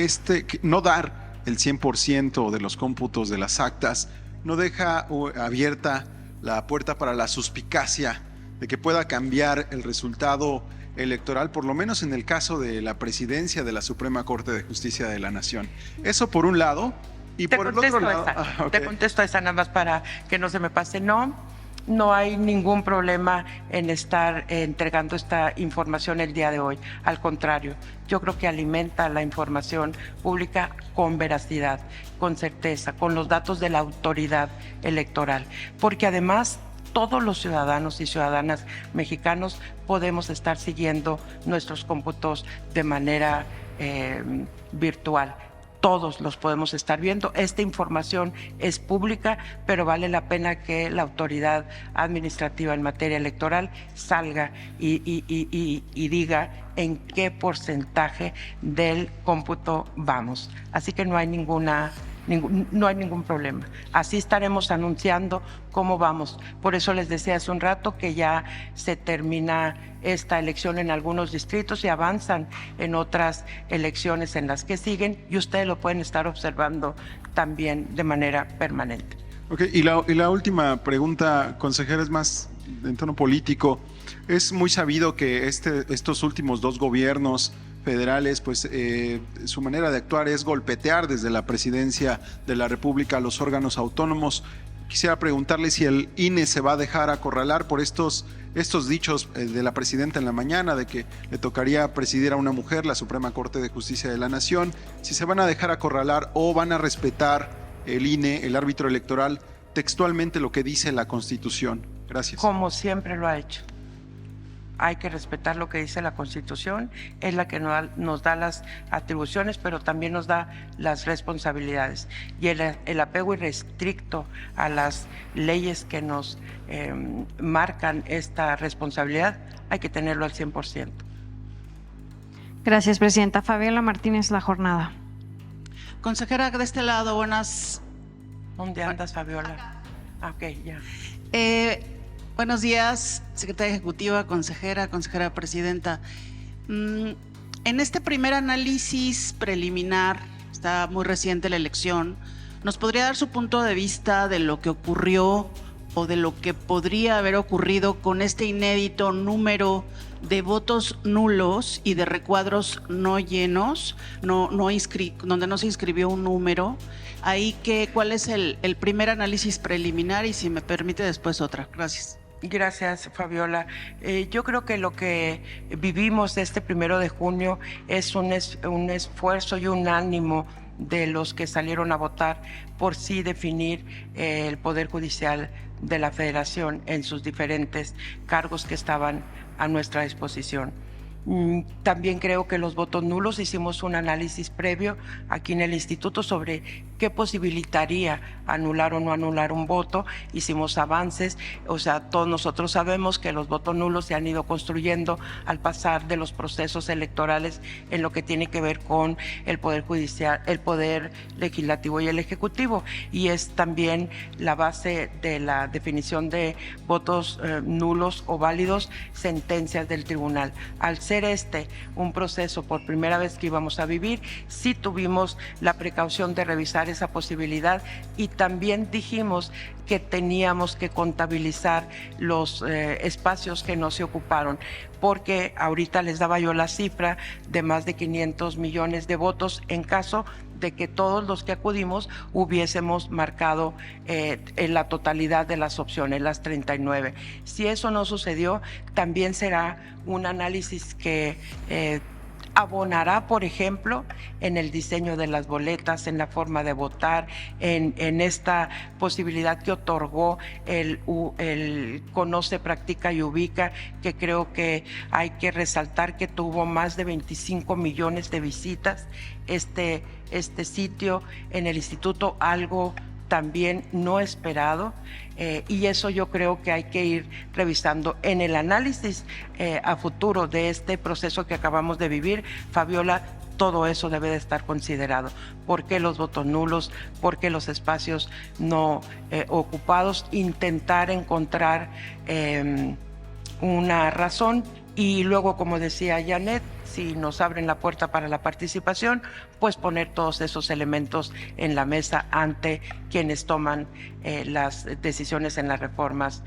no dar el 100% de los cómputos de las actas no deja abierta la puerta para la suspicacia de que pueda cambiar el resultado electoral, por lo menos en el caso de la presidencia de la Suprema Corte de Justicia de la Nación. Eso por un lado, y por el otro lado... Te contesto esa nada más para que no se me pase. No hay ningún problema en estar entregando esta información el día de hoy. Al contrario, yo creo que alimenta la información pública con veracidad, con certeza, con los datos de la autoridad electoral. Porque además, todos los ciudadanos y ciudadanas mexicanos podemos estar siguiendo nuestros cómputos de manera virtual. Todos los podemos estar viendo. Esta información es pública, pero vale la pena que la autoridad administrativa en materia electoral salga y diga en qué porcentaje del cómputo vamos. Así que no hay ningún problema. Así estaremos anunciando cómo vamos. Por eso les decía hace un rato que ya se termina esta elección en algunos distritos y avanzan en otras elecciones en las que siguen, y ustedes lo pueden estar observando también de manera permanente. Ok, y la última pregunta, consejera, es más en tono político. Es muy sabido que estos últimos dos gobiernos federales, pues su manera de actuar es golpetear desde la presidencia de la República a los órganos autónomos. Quisiera preguntarle si el INE se va a dejar acorralar por estos dichos de la presidenta en la mañana de que le tocaría presidir a una mujer la Suprema Corte de Justicia de la Nación, si se van a dejar acorralar o van a respetar el INE, el árbitro electoral, textualmente lo que dice la Constitución. Gracias. Como siempre lo ha hecho. Hay que respetar lo que dice la Constitución, es la que nos da las atribuciones, pero también nos da las responsabilidades. Y el apego irrestricto a las leyes que nos marcan esta responsabilidad, hay que tenerlo al 100%. Gracias, presidenta. Fabiola Martínez, La Jornada. Consejera, de este lado, buenas. ¿Dónde andas, Fabiola? Ok, ya. Buenos días, secretaria ejecutiva, consejera presidenta. En este primer análisis preliminar, está muy reciente la elección, ¿nos podría dar su punto de vista de lo que ocurrió o de lo que podría haber ocurrido con este inédito número de votos nulos y de recuadros no llenos, donde no se inscribió un número? Ahí ¿cuál es el primer análisis preliminar? Y si me permite después otra. Gracias. Gracias, Fabiola. Yo creo que lo que vivimos este 1 de junio es un esfuerzo y un ánimo de los que salieron a votar por sí definir el Poder Judicial de la Federación en sus diferentes cargos que estaban a nuestra disposición. También creo que los votos nulos, hicimos un análisis previo aquí en el instituto sobre qué posibilitaría anular o no anular un voto. Hicimos avances, o sea, todos nosotros sabemos que los votos nulos se han ido construyendo al pasar de los procesos electorales en lo que tiene que ver con el Poder Judicial, el Poder Legislativo y el Ejecutivo, y es también la base de la definición de votos nulos o válidos, sentencias del tribunal. Al ser un proceso por primera vez que íbamos a vivir, sí tuvimos la precaución de revisar esa posibilidad y también dijimos que teníamos que contabilizar los espacios que no se ocuparon, porque ahorita les daba yo la cifra de más de 500 millones de votos en caso de que todos los que acudimos hubiésemos marcado en la totalidad de las opciones, las 39. Si eso no sucedió, también será un análisis que abonará, por ejemplo, en el diseño de las boletas, en la forma de votar, en esta posibilidad que otorgó el Conoce, Practica y Ubica, que creo que hay que resaltar que tuvo más de 25 millones de visitas este sitio en el instituto, algo también no esperado, y eso yo creo que hay que ir revisando en el análisis a futuro de este proceso que acabamos de vivir. Fabiola, todo eso debe de estar considerado. ¿Por qué los votos nulos? ¿Por qué los espacios no ocupados? Intentar encontrar una razón. Y luego, como decía Janet, si nos abren la puerta para la participación, pues poner todos esos elementos en la mesa ante quienes toman las decisiones en las reformas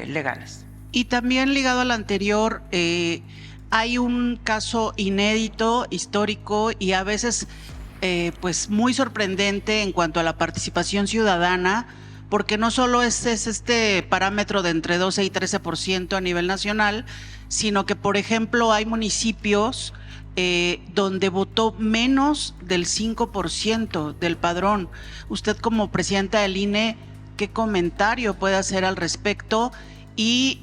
legales. Y también ligado al anterior, hay un caso inédito, histórico y a veces pues muy sorprendente en cuanto a la participación ciudadana, porque no solo es este parámetro de entre 12 y 13% a nivel nacional, sino que, por ejemplo, hay municipios donde votó menos del 5% del padrón. Usted, como presidenta del INE, ¿qué comentario puede hacer al respecto? Y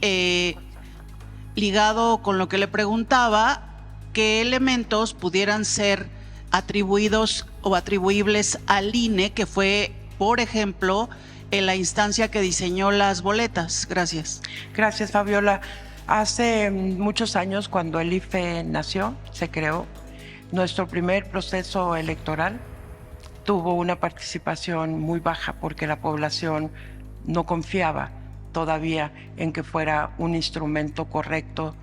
ligado con lo que le preguntaba, ¿qué elementos pudieran ser atribuidos o atribuibles al INE, que fue, por ejemplo, en la instancia que diseñó las boletas? Gracias. Gracias, Fabiola. Hace muchos años, cuando el IFE nació, se creó, nuestro primer proceso electoral tuvo una participación muy baja porque la población no confiaba todavía en que fuera un instrumento correcto,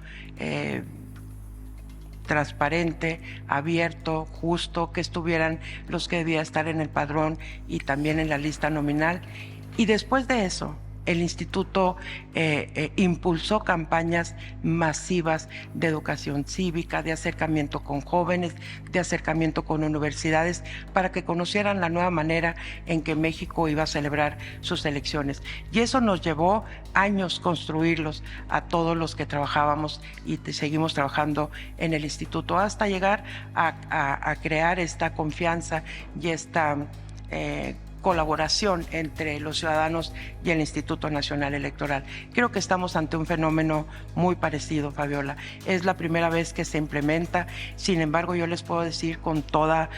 transparente, abierto, justo, que estuvieran los que debían estar en el padrón y también en la lista nominal. Y después de eso, el instituto impulsó campañas masivas de educación cívica, de acercamiento con jóvenes, de acercamiento con universidades, para que conocieran la nueva manera en que México iba a celebrar sus elecciones. Y eso nos llevó años construirlos a todos los que trabajábamos y seguimos trabajando en el instituto, hasta llegar a crear esta confianza y esta colaboración entre los ciudadanos y el Instituto Nacional Electoral. Creo que estamos ante un fenómeno muy parecido, Fabiola. Es la primera vez que se implementa, sin embargo, yo les puedo decir con toda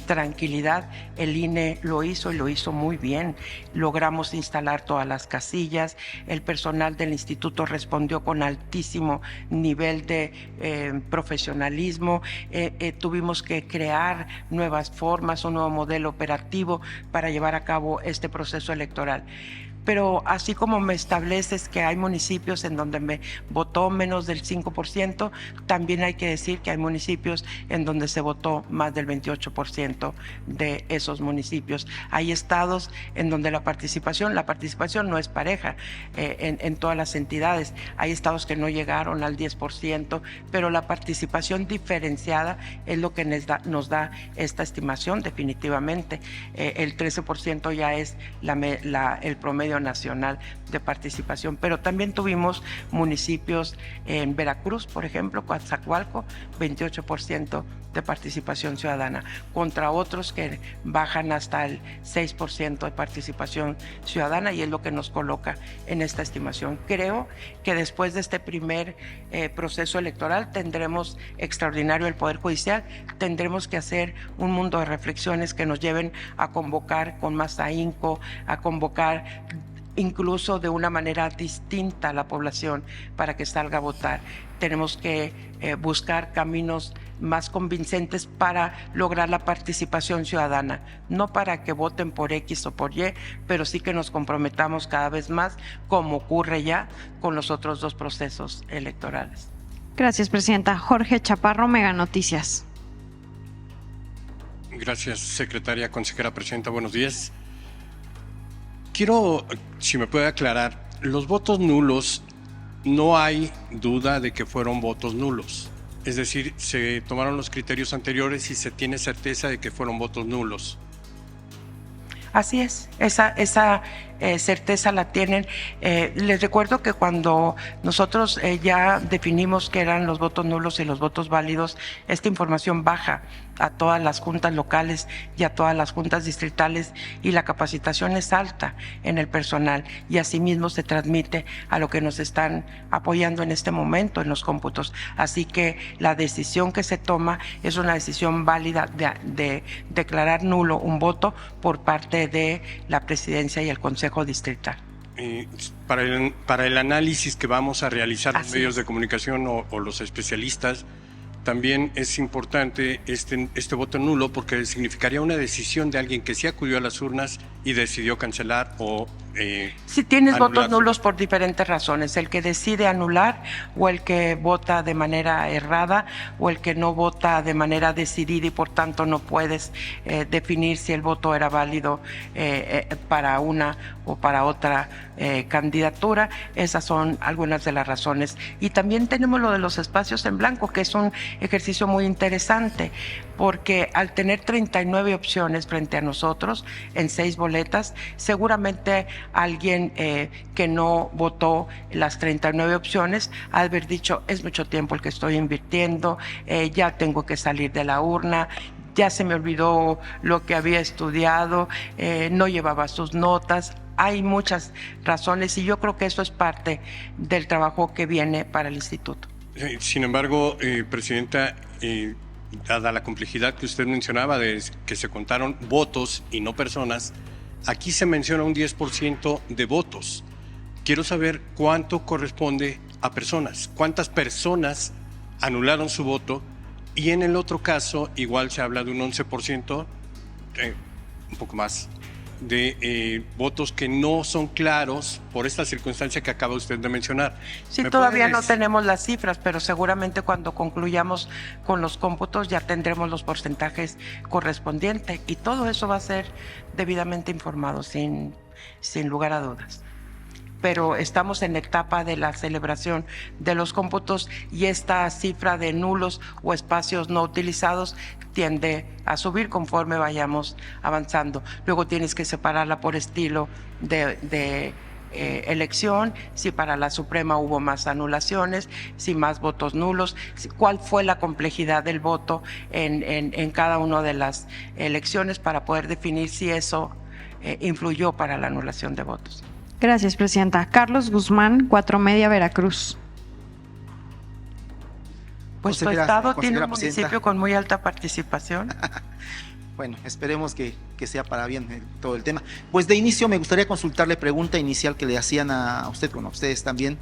tranquilidad, el INE lo hizo y lo hizo muy bien. Logramos instalar todas las casillas, el personal del instituto respondió con altísimo nivel de profesionalismo, tuvimos que crear nuevas formas, un nuevo modelo operativo para llevar a cabo este proceso electoral. Pero así como me estableces que hay municipios en donde me votó menos del 5%, también hay que decir que hay municipios en donde se votó más del 28% de esos municipios. Hay estados en donde la participación no es pareja en todas las entidades. Hay estados que no llegaron al 10%, pero la participación diferenciada es lo que nos da esta estimación definitivamente. El 13% ya es el promedio Premio Nacional de Participación, pero también tuvimos municipios en Veracruz, por ejemplo, Coatzacoalco, 28% de participación ciudadana, contra otros que bajan hasta el 6% de participación ciudadana, y es lo que nos coloca en esta estimación. Creo que después de este primer proceso electoral tendremos extraordinario el Poder Judicial, tendremos que hacer un mundo de reflexiones que nos lleven a convocar con más ahínco, a convocar incluso de una manera distinta a la población para que salga a votar. Tenemos que buscar caminos más convincentes para lograr la participación ciudadana, no para que voten por X o por Y, pero sí que nos comprometamos cada vez más, como ocurre ya con los otros dos procesos electorales. Gracias, presidenta. Jorge Chaparro, Mega Noticias. Gracias, secretaria, consejera, presidenta. Buenos días. Quiero, si me puede aclarar, los votos nulos, no hay duda de que fueron votos nulos. Es decir, se tomaron los criterios anteriores y se tiene certeza de que fueron votos nulos. Así es, esa certeza la tienen. Les recuerdo que cuando nosotros ya definimos que eran los votos nulos y los votos válidos, esta información baja a todas las juntas locales y a todas las juntas distritales, y la capacitación es alta en el personal, y asimismo se transmite a lo que nos están apoyando en este momento en los cómputos. Así que la decisión que se toma es una decisión válida de declarar nulo un voto por parte de la presidencia y el Consejo Distrital. Para el análisis que vamos a realizar los medios de comunicación o los especialistas, también es importante este voto nulo, porque significaría una decisión de alguien que sí acudió a las urnas y decidió cancelar o si tienes anular votos nulos por diferentes razones, el que decide anular, o el que vota de manera errada, o el que no vota de manera decidida, y por tanto no puedes definir si el voto era válido para una o para otra candidatura. Esas son algunas de las razones. Y también tenemos lo de los espacios en blanco, que es un ejercicio muy interesante, porque al tener 39 opciones frente a nosotros en 6 boletas, seguramente alguien que no votó las 39 opciones ha de haber dicho: es mucho tiempo el que estoy invirtiendo, ya tengo que salir de la urna, ya se me olvidó lo que había estudiado, no llevaba sus notas. Hay muchas razones, y yo creo que eso es parte del trabajo que viene para el instituto. Sin embargo, presidenta, dada la complejidad que usted mencionaba de que se contaron votos y no personas, aquí se menciona un 10% de votos. Quiero saber cuánto corresponde a personas, cuántas personas anularon su voto, y en el otro caso igual se habla de un 11%, un poco más, de votos que no son claros por esta circunstancia que acaba usted de mencionar. Sí, todavía no tenemos las cifras, pero seguramente cuando concluyamos con los cómputos ya tendremos los porcentajes correspondientes, y todo eso va a ser debidamente informado, sin lugar a dudas. Pero estamos en etapa de la celebración de los cómputos, y esta cifra de nulos o espacios no utilizados tiende a subir conforme vayamos avanzando. Luego tienes que separarla por estilo de elección, si para la Suprema hubo más anulaciones, si más votos nulos, cuál fue la complejidad del voto en cada una de las elecciones, para poder definir si eso influyó para la anulación de votos. Gracias, presidenta. Carlos Guzmán, 4 Media, Veracruz. Pues tu estado tiene un municipio con muy alta participación. Bueno, esperemos que sea para bien todo el tema. Pues de inicio me gustaría consultarle pregunta inicial que le hacían a usted, bueno, a ustedes también,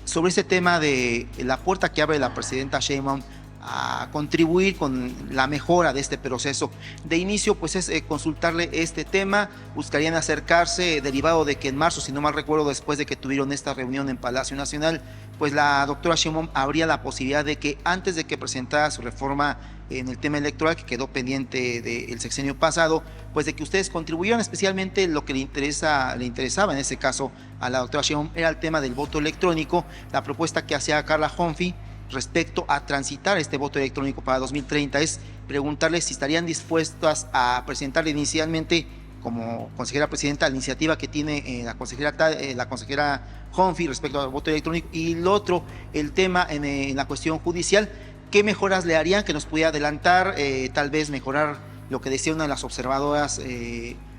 sobre ese tema de la puerta que abre la presidenta Sheinbaum a contribuir con la mejora de este proceso. De inicio, pues es consultarle este tema. Buscarían acercarse, derivado de que en marzo, si no mal recuerdo, después de que tuvieron esta reunión en Palacio Nacional, pues la doctora Sheinbaum habría la posibilidad de que antes de que presentara su reforma en el tema electoral, que quedó pendiente del sexenio pasado, pues de que ustedes contribuyeran. Especialmente lo que le interesaba en ese caso a la doctora Sheinbaum era el tema del voto electrónico, la propuesta que hacía Carla Humphrey respecto a transitar este voto electrónico para 2030, es preguntarles si estarían dispuestas a presentarle inicialmente como consejera presidenta, la iniciativa que tiene la consejera Honfi respecto al voto electrónico, y lo otro, el tema en la cuestión judicial, ¿qué mejoras le harían que nos pudiera adelantar, tal vez mejorar lo que decía una de las observadoras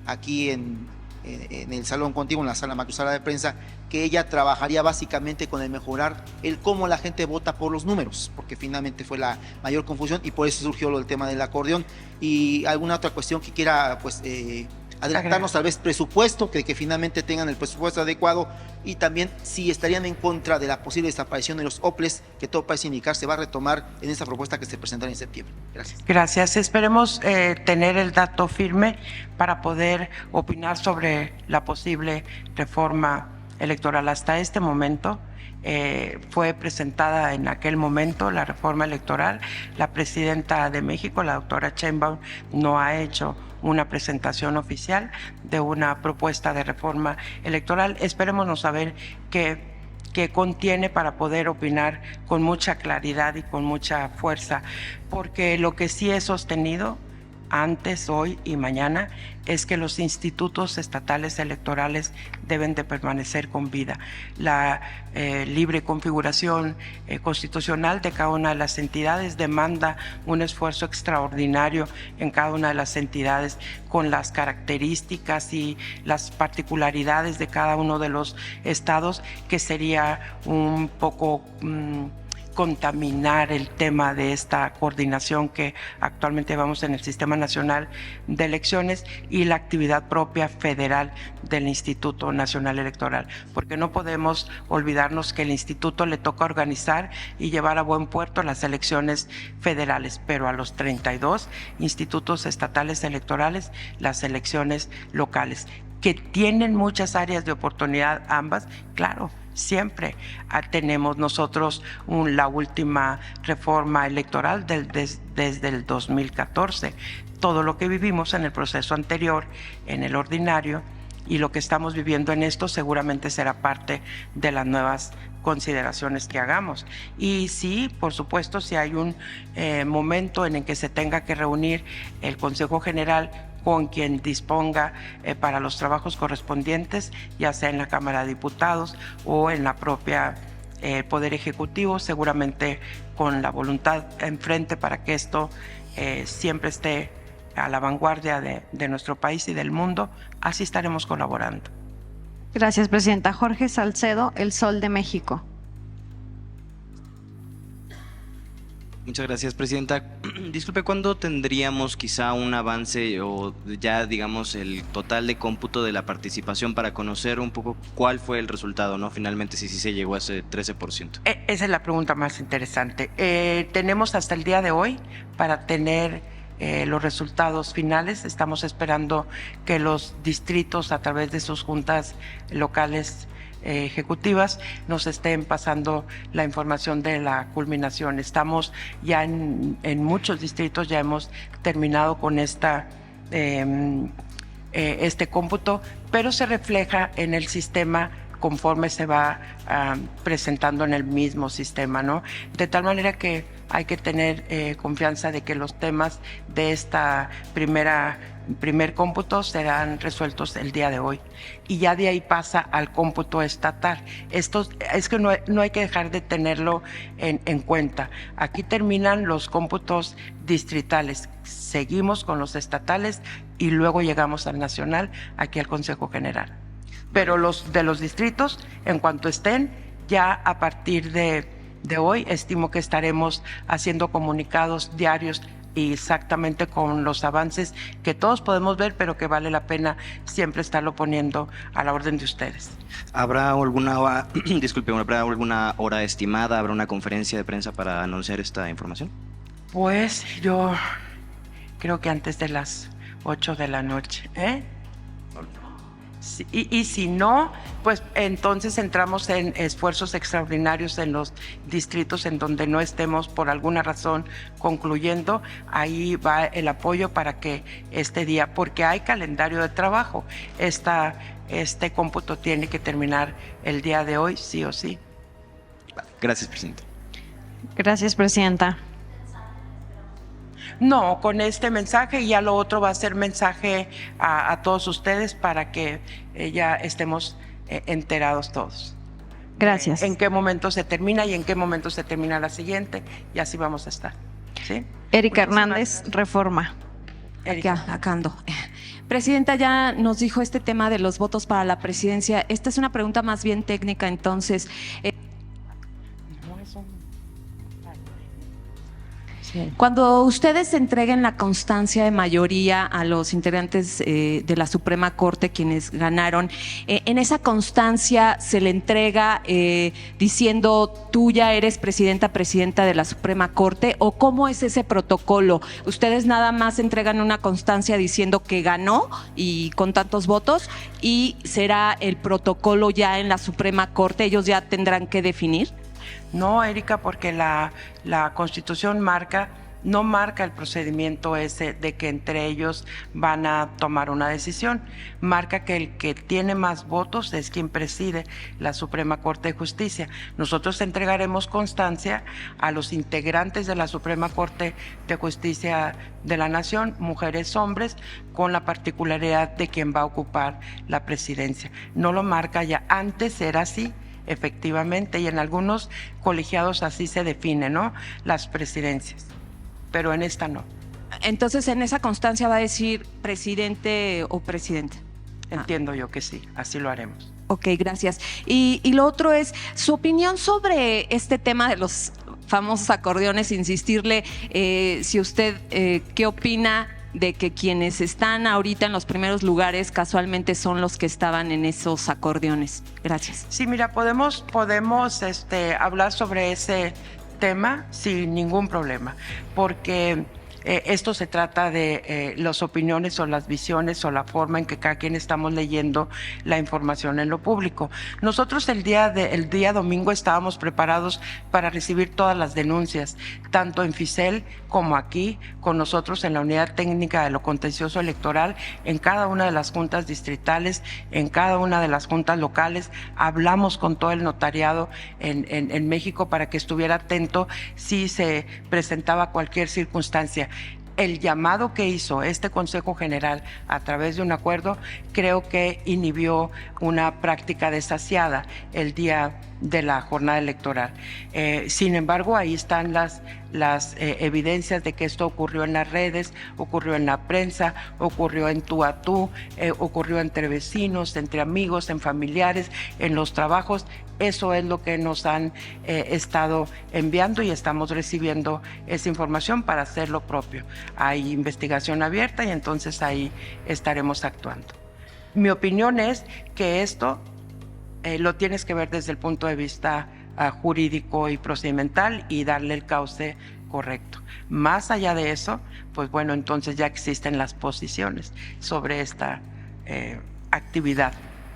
aquí en el salón contigo, en la sala macrosala de prensa, que ella trabajaría básicamente con el mejorar el cómo la gente vota por los números, porque finalmente fue la mayor confusión y por eso surgió el tema del acordeón? Y alguna otra cuestión que quiera pues adelantarnos, tal vez presupuesto, que finalmente tengan el presupuesto adecuado, y también si estarían en contra de la posible desaparición de los OPLES, que todo parece indicar se va a retomar en esa propuesta que se presentará en septiembre. Gracias. Gracias. Esperemos tener el dato firme para poder opinar sobre la posible reforma electoral. Hasta este momento fue presentada en aquel momento la reforma electoral. La presidenta de México, la doctora Sheinbaum, no ha hecho una presentación oficial de una propuesta de reforma electoral. Esperemos saber qué contiene para poder opinar con mucha claridad y con mucha fuerza, porque lo que sí he sostenido antes, hoy y mañana es que los institutos estatales electorales deben de permanecer con vida. La libre configuración constitucional de cada una de las entidades demanda un esfuerzo extraordinario en cada una de las entidades, con las características y las particularidades de cada uno de los estados, que sería un poco contaminar el tema de esta coordinación que actualmente vamos en el Sistema Nacional de Elecciones y la actividad propia federal del Instituto Nacional Electoral, porque no podemos olvidarnos que el instituto le toca organizar y llevar a buen puerto las elecciones federales, pero a los 32 institutos estatales electorales las elecciones locales, que tienen muchas áreas de oportunidad ambas, claro. Siempre tenemos nosotros la última reforma electoral desde el 2014. Todo lo que vivimos en el proceso anterior, en el ordinario, y lo que estamos viviendo en esto seguramente será parte de las nuevas consideraciones que hagamos. Y sí, por supuesto, si hay un momento en el que se tenga que reunir el Consejo General con quien disponga para los trabajos correspondientes, ya sea en la Cámara de Diputados o en la propia Poder Ejecutivo, seguramente con la voluntad enfrente para que esto siempre esté a la vanguardia de nuestro país y del mundo, así estaremos colaborando. Gracias, presidenta. Jorge Salcedo, El Sol de México. Muchas gracias, presidenta. Disculpe, ¿cuándo tendríamos quizá un avance o ya, digamos, el total de cómputo de la participación para conocer un poco cuál fue el resultado, ¿no? Finalmente, si se llegó a ese 13%. Esa es la pregunta más interesante. Tenemos hasta el día de hoy para tener los resultados finales. Estamos esperando que los distritos, a través de sus juntas locales ejecutivas, nos estén pasando la información de la culminación. Estamos ya en muchos distritos, ya hemos terminado con este cómputo, pero se refleja en el sistema conforme se va presentando en el mismo sistema, ¿no? De tal manera que hay que tener confianza de que los temas de esta primer cómputo serán resueltos el día de hoy, y ya de ahí pasa al cómputo estatal. Esto es que no hay que dejar de tenerlo en cuenta. Aquí terminan los cómputos distritales, seguimos con los estatales y luego llegamos al nacional, aquí al Consejo General. Pero los de los distritos, en cuanto estén, ya a partir de hoy, estimo que estaremos haciendo comunicados diarios y exactamente con los avances que todos podemos ver, pero que vale la pena siempre estarlo poniendo a la orden de ustedes. ¿Habrá alguna hora, ¿habrá alguna hora estimada? ¿Habrá una conferencia de prensa para anunciar esta información? Pues yo creo que antes de las 8 de la noche, Sí, y si no, pues entonces entramos en esfuerzos extraordinarios en los distritos en donde no estemos por alguna razón concluyendo. Ahí va el apoyo para que este día, porque hay calendario de trabajo, este cómputo tiene que terminar el día de hoy, sí o sí. Gracias, presidenta. Gracias, presidenta. No, con este mensaje, y ya lo otro va a ser mensaje a todos ustedes para que ya estemos enterados todos. Gracias. En qué momento se termina y en qué momento se termina la siguiente, y así vamos a estar. ¿Sí? Erika Hernández, Reforma. Acá ando. Presidenta, ya nos dijo este tema de los votos para la presidencia. Esta es una pregunta más bien técnica, entonces. Cuando ustedes entreguen la constancia de mayoría a los integrantes de la Suprema Corte, quienes ganaron, en esa constancia se le entrega diciendo tú ya eres presidenta de la Suprema Corte, o cómo es ese protocolo. Ustedes nada más entregan una constancia diciendo que ganó y con tantos votos, y será el protocolo ya en la Suprema Corte, ellos ya tendrán que definir. No, Erika, porque la Constitución no marca el procedimiento ese de que entre ellos van a tomar una decisión. Marca que el que tiene más votos es quien preside la Suprema Corte de Justicia. Nosotros entregaremos constancia a los integrantes de la Suprema Corte de Justicia de la Nación, mujeres, hombres, con la particularidad de quien va a ocupar la presidencia. No lo marca ya. Antes era así, efectivamente, y en algunos colegiados así se define, ¿no? Las presidencias, pero en esta no. Entonces, en esa constancia va a decir presidente o presidente. Entiendo yo que sí, así lo haremos. Ok, gracias. Y lo otro es su opinión sobre este tema de los famosos acordeones, insistirle si usted, ¿qué opina de que quienes están ahorita en los primeros lugares casualmente son los que estaban en esos acordeones? Gracias. Sí, mira, podemos hablar sobre ese tema sin ningún problema, porque esto se trata de las opiniones o las visiones o la forma en que cada quien estamos leyendo la información en lo público. Nosotros el día domingo estábamos preparados para recibir todas las denuncias, tanto en FICEL como aquí, con nosotros en la Unidad Técnica de lo Contencioso Electoral, en cada una de las juntas distritales, en cada una de las juntas locales. Hablamos con todo el notariado en México para que estuviera atento si se presentaba cualquier circunstancia. El llamado que hizo este Consejo General a través de un acuerdo creo que inhibió una práctica desasiada el día de la jornada electoral. Sin embargo, ahí están las evidencias de que esto ocurrió en las redes, ocurrió en la prensa, ocurrió en tú a tú, ocurrió entre vecinos, entre amigos, en familiares, en los trabajos. Eso es lo que nos han estado enviando y estamos recibiendo esa información para hacer lo propio. Hay investigación abierta y entonces ahí estaremos actuando. Mi opinión es que esto lo tienes que ver desde el punto de vista jurídico y procedimental y darle el cauce correcto. Más allá de eso, pues bueno, entonces ya existen las posiciones sobre esta actividad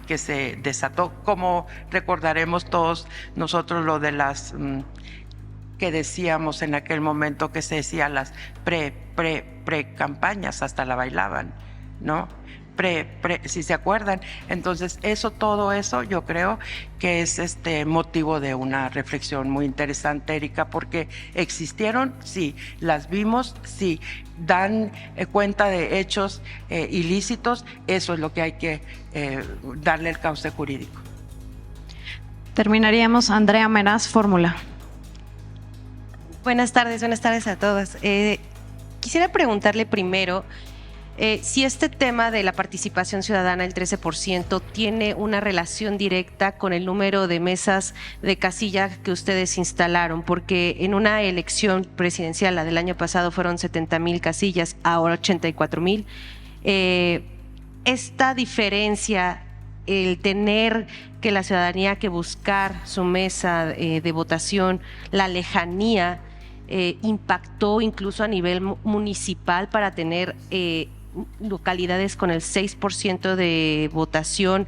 que se desató. Como recordaremos todos nosotros lo de las que decíamos en aquel momento, que se decía las pre-campañas, hasta la bailaban, ¿no? Si se acuerdan. Entonces, todo eso yo creo que es motivo de una reflexión muy interesante, Erika, porque existieron, sí, las vimos, sí, dan cuenta de hechos ilícitos. Eso es lo que hay que darle el cauce jurídico. Terminaríamos. Andrea Meraz, Fórmula. Buenas tardes a todos. Quisiera preguntarle primero si este tema de la participación ciudadana, el 13%, tiene una relación directa con el número de mesas de casilla que ustedes instalaron, porque en una elección presidencial, la del año pasado, fueron 70,000 casillas, ahora 84,000. Esta diferencia, el tener que la ciudadanía que buscar su mesa de votación, la lejanía, impactó incluso a nivel municipal para tener localidades con el 6% de votación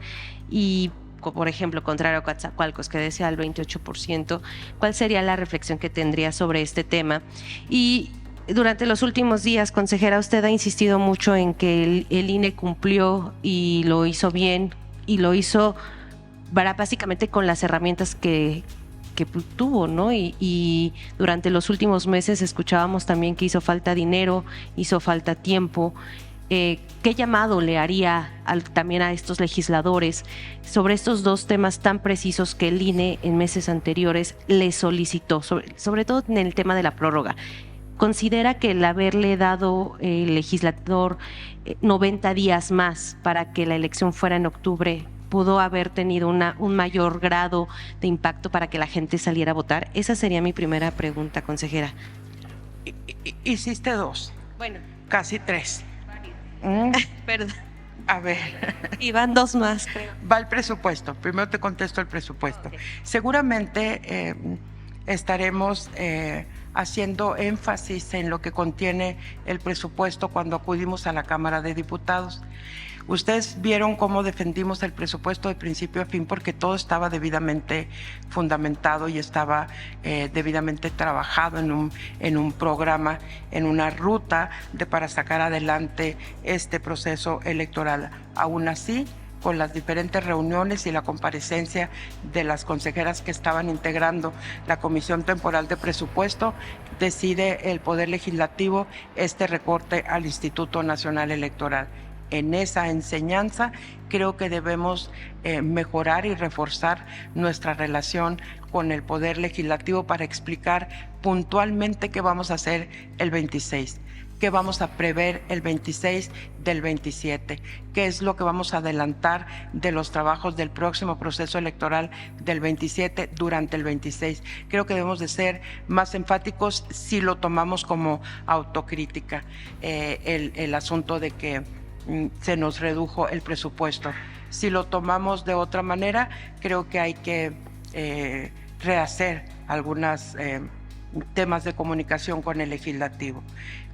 y, por ejemplo, contrario a Coatzacoalcos, que decía el 28%. ¿Cuál sería la reflexión que tendría sobre este tema? Y durante los últimos días, consejera, usted ha insistido mucho en que el INE cumplió y lo hizo bien, y lo hizo básicamente con las herramientas que tuvo, ¿no? Y durante los últimos meses escuchábamos también que hizo falta dinero, hizo falta tiempo. ¿Qué llamado le haría también a estos legisladores sobre estos dos temas tan precisos que el INE en meses anteriores le solicitó, sobre todo en el tema de la prórroga? ¿Considera que el haberle dado el legislador 90 días más para que la elección fuera en octubre pudo haber tenido un mayor grado de impacto para que la gente saliera a votar? Esa sería mi primera pregunta, consejera. Hiciste 2. Bueno. Casi 3. Perdón. A ver. Y van 2 más, creo. Va el presupuesto. Primero te contesto el presupuesto. Okay. Seguramente estaremos haciendo énfasis en lo que contiene el presupuesto cuando acudimos a la Cámara de Diputados. Ustedes vieron cómo defendimos el presupuesto de principio a fin porque todo estaba debidamente fundamentado y estaba debidamente trabajado en un programa, en una ruta para sacar adelante este proceso electoral. Aún así, con las diferentes reuniones y la comparecencia de las consejeras que estaban integrando la Comisión Temporal de Presupuesto, decide el Poder Legislativo este recorte al Instituto Nacional Electoral. En esa enseñanza creo que debemos mejorar y reforzar nuestra relación con el Poder Legislativo para explicar puntualmente qué vamos a hacer el 26, qué vamos a prever el 26 del 27, qué es lo que vamos a adelantar de los trabajos del próximo proceso electoral del 27 durante el 26. Creo que debemos de ser más enfáticos si lo tomamos como autocrítica, el asunto de que se nos redujo el presupuesto. Si lo tomamos de otra manera, creo que hay que rehacer algunos temas de comunicación con el legislativo.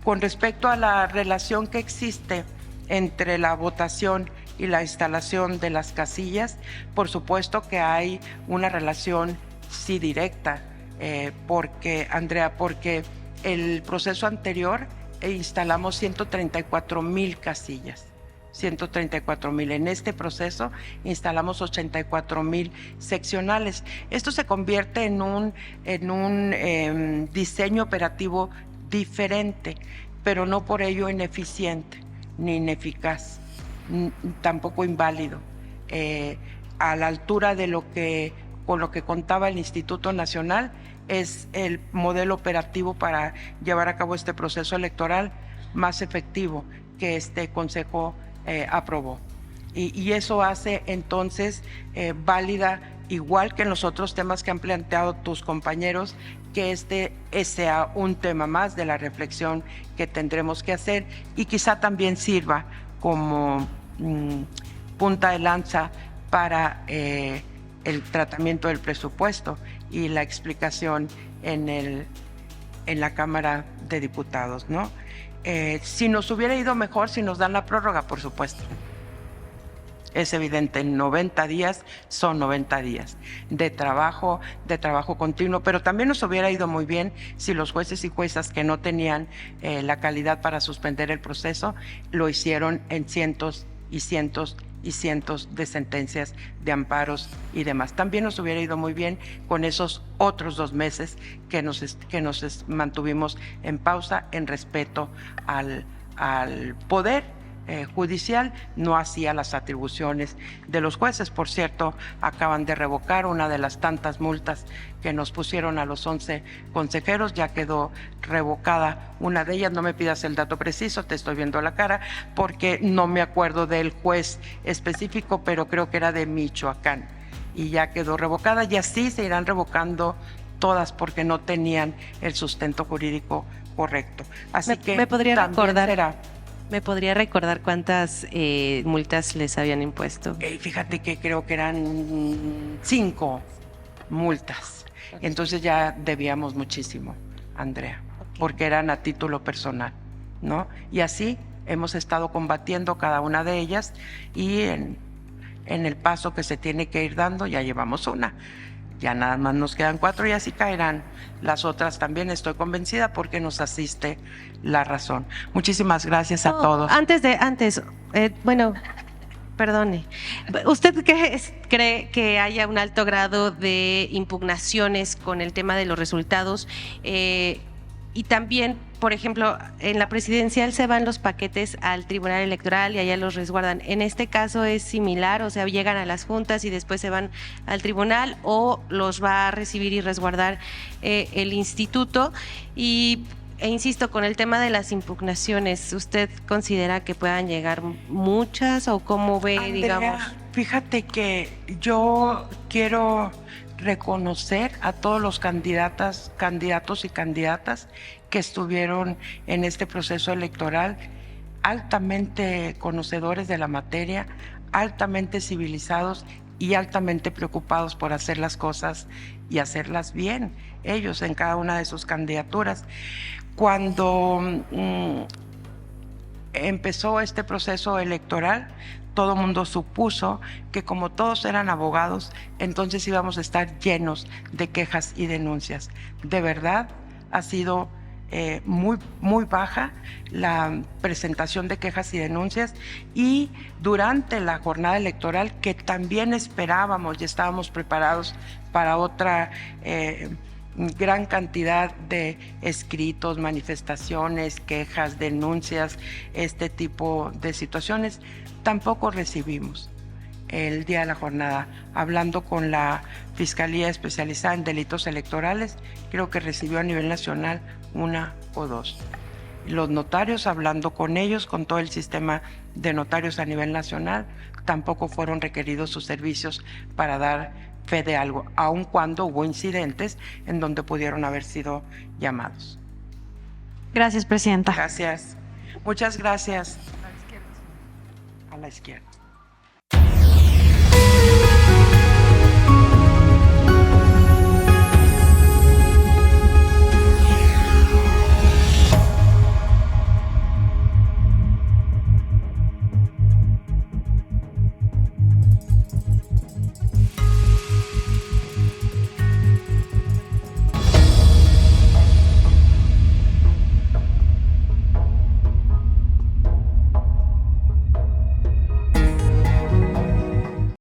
Con respecto a la relación que existe entre la votación y la instalación de las casillas, por supuesto que hay una relación sí directa, porque el proceso anterior instalamos 134,000 casillas. 134,000. En este proceso instalamos 84,000 seccionales. Esto se convierte en un diseño operativo diferente, pero no por ello ineficiente, ni ineficaz, tampoco inválido. A la altura de con lo que contaba el Instituto Nacional, es el modelo operativo para llevar a cabo este proceso electoral más efectivo que este Consejo aprobó. Y eso hace entonces válida, igual que en los otros temas que han planteado tus compañeros, que este sea un tema más de la reflexión que tendremos que hacer y quizá también sirva como punta de lanza para el tratamiento del presupuesto y la explicación en la Cámara de Diputados, ¿no? Si nos hubiera ido mejor si nos dan la prórroga, por supuesto. Es evidente, 90 días son 90 días de trabajo continuo, pero también nos hubiera ido muy bien si los jueces y juezas que no tenían la calidad para suspender el proceso lo hicieron en cientos y cientos y cientos de sentencias de amparos y demás. También nos hubiera ido muy bien con esos otros 2 meses que nos mantuvimos en pausa en respeto al poder judicial, no hacía las atribuciones de los jueces. Por cierto, acaban de revocar una de las tantas multas que nos pusieron a los 11 consejeros, ya quedó revocada una de ellas. No me pidas el dato preciso, te estoy viendo la cara, porque no me acuerdo del juez específico, pero creo que era de Michoacán, y ya quedó revocada, y así se irán revocando todas porque no tenían el sustento jurídico correcto. Así que ¿me podría recordar? Será. ¿Me podría recordar cuántas multas les habían impuesto? Fíjate que creo que eran 5 multas. Entonces ya debíamos muchísimo, Andrea, porque eran a título personal, ¿no? Y así hemos estado combatiendo cada una de ellas y en el paso que se tiene que ir dando ya llevamos una. Ya nada más nos quedan 4 y así caerán las otras también, estoy convencida, porque nos asiste la razón. Muchísimas gracias a todos. Bueno, Perdone, ¿usted cree que haya un alto grado de impugnaciones con el tema de los resultados? Y también, por ejemplo, en la presidencial se van los paquetes al Tribunal Electoral y allá los resguardan. ¿En este caso es similar? O sea, llegan a las juntas y después se van al tribunal, o los va a recibir y resguardar el instituto. E insisto, con el tema de las impugnaciones, ¿usted considera que puedan llegar muchas o cómo ve, Andrea, digamos? Fíjate que yo quiero reconocer a todos los candidatos y candidatas que estuvieron en este proceso electoral, altamente conocedores de la materia, altamente civilizados y altamente preocupados por hacer las cosas y hacerlas bien, ellos en cada una de sus candidaturas. Cuando empezó este proceso electoral, todo el mundo supuso que como todos eran abogados, entonces íbamos a estar llenos de quejas y denuncias. De verdad, ha sido muy baja la presentación de quejas y denuncias, y durante la jornada electoral, que también esperábamos y estábamos preparados para otra gran cantidad de escritos, manifestaciones, quejas, denuncias, este tipo de situaciones, tampoco recibimos. El día de la jornada, hablando con la Fiscalía Especializada en Delitos Electorales, creo que recibió a nivel nacional 1 o 2. Los notarios, hablando con ellos, con todo el sistema de notarios a nivel nacional, tampoco fueron requeridos sus servicios para dar fe de algo, aun cuando hubo incidentes en donde pudieron haber sido llamados. Gracias, presidenta. Gracias. Muchas gracias. A la izquierda.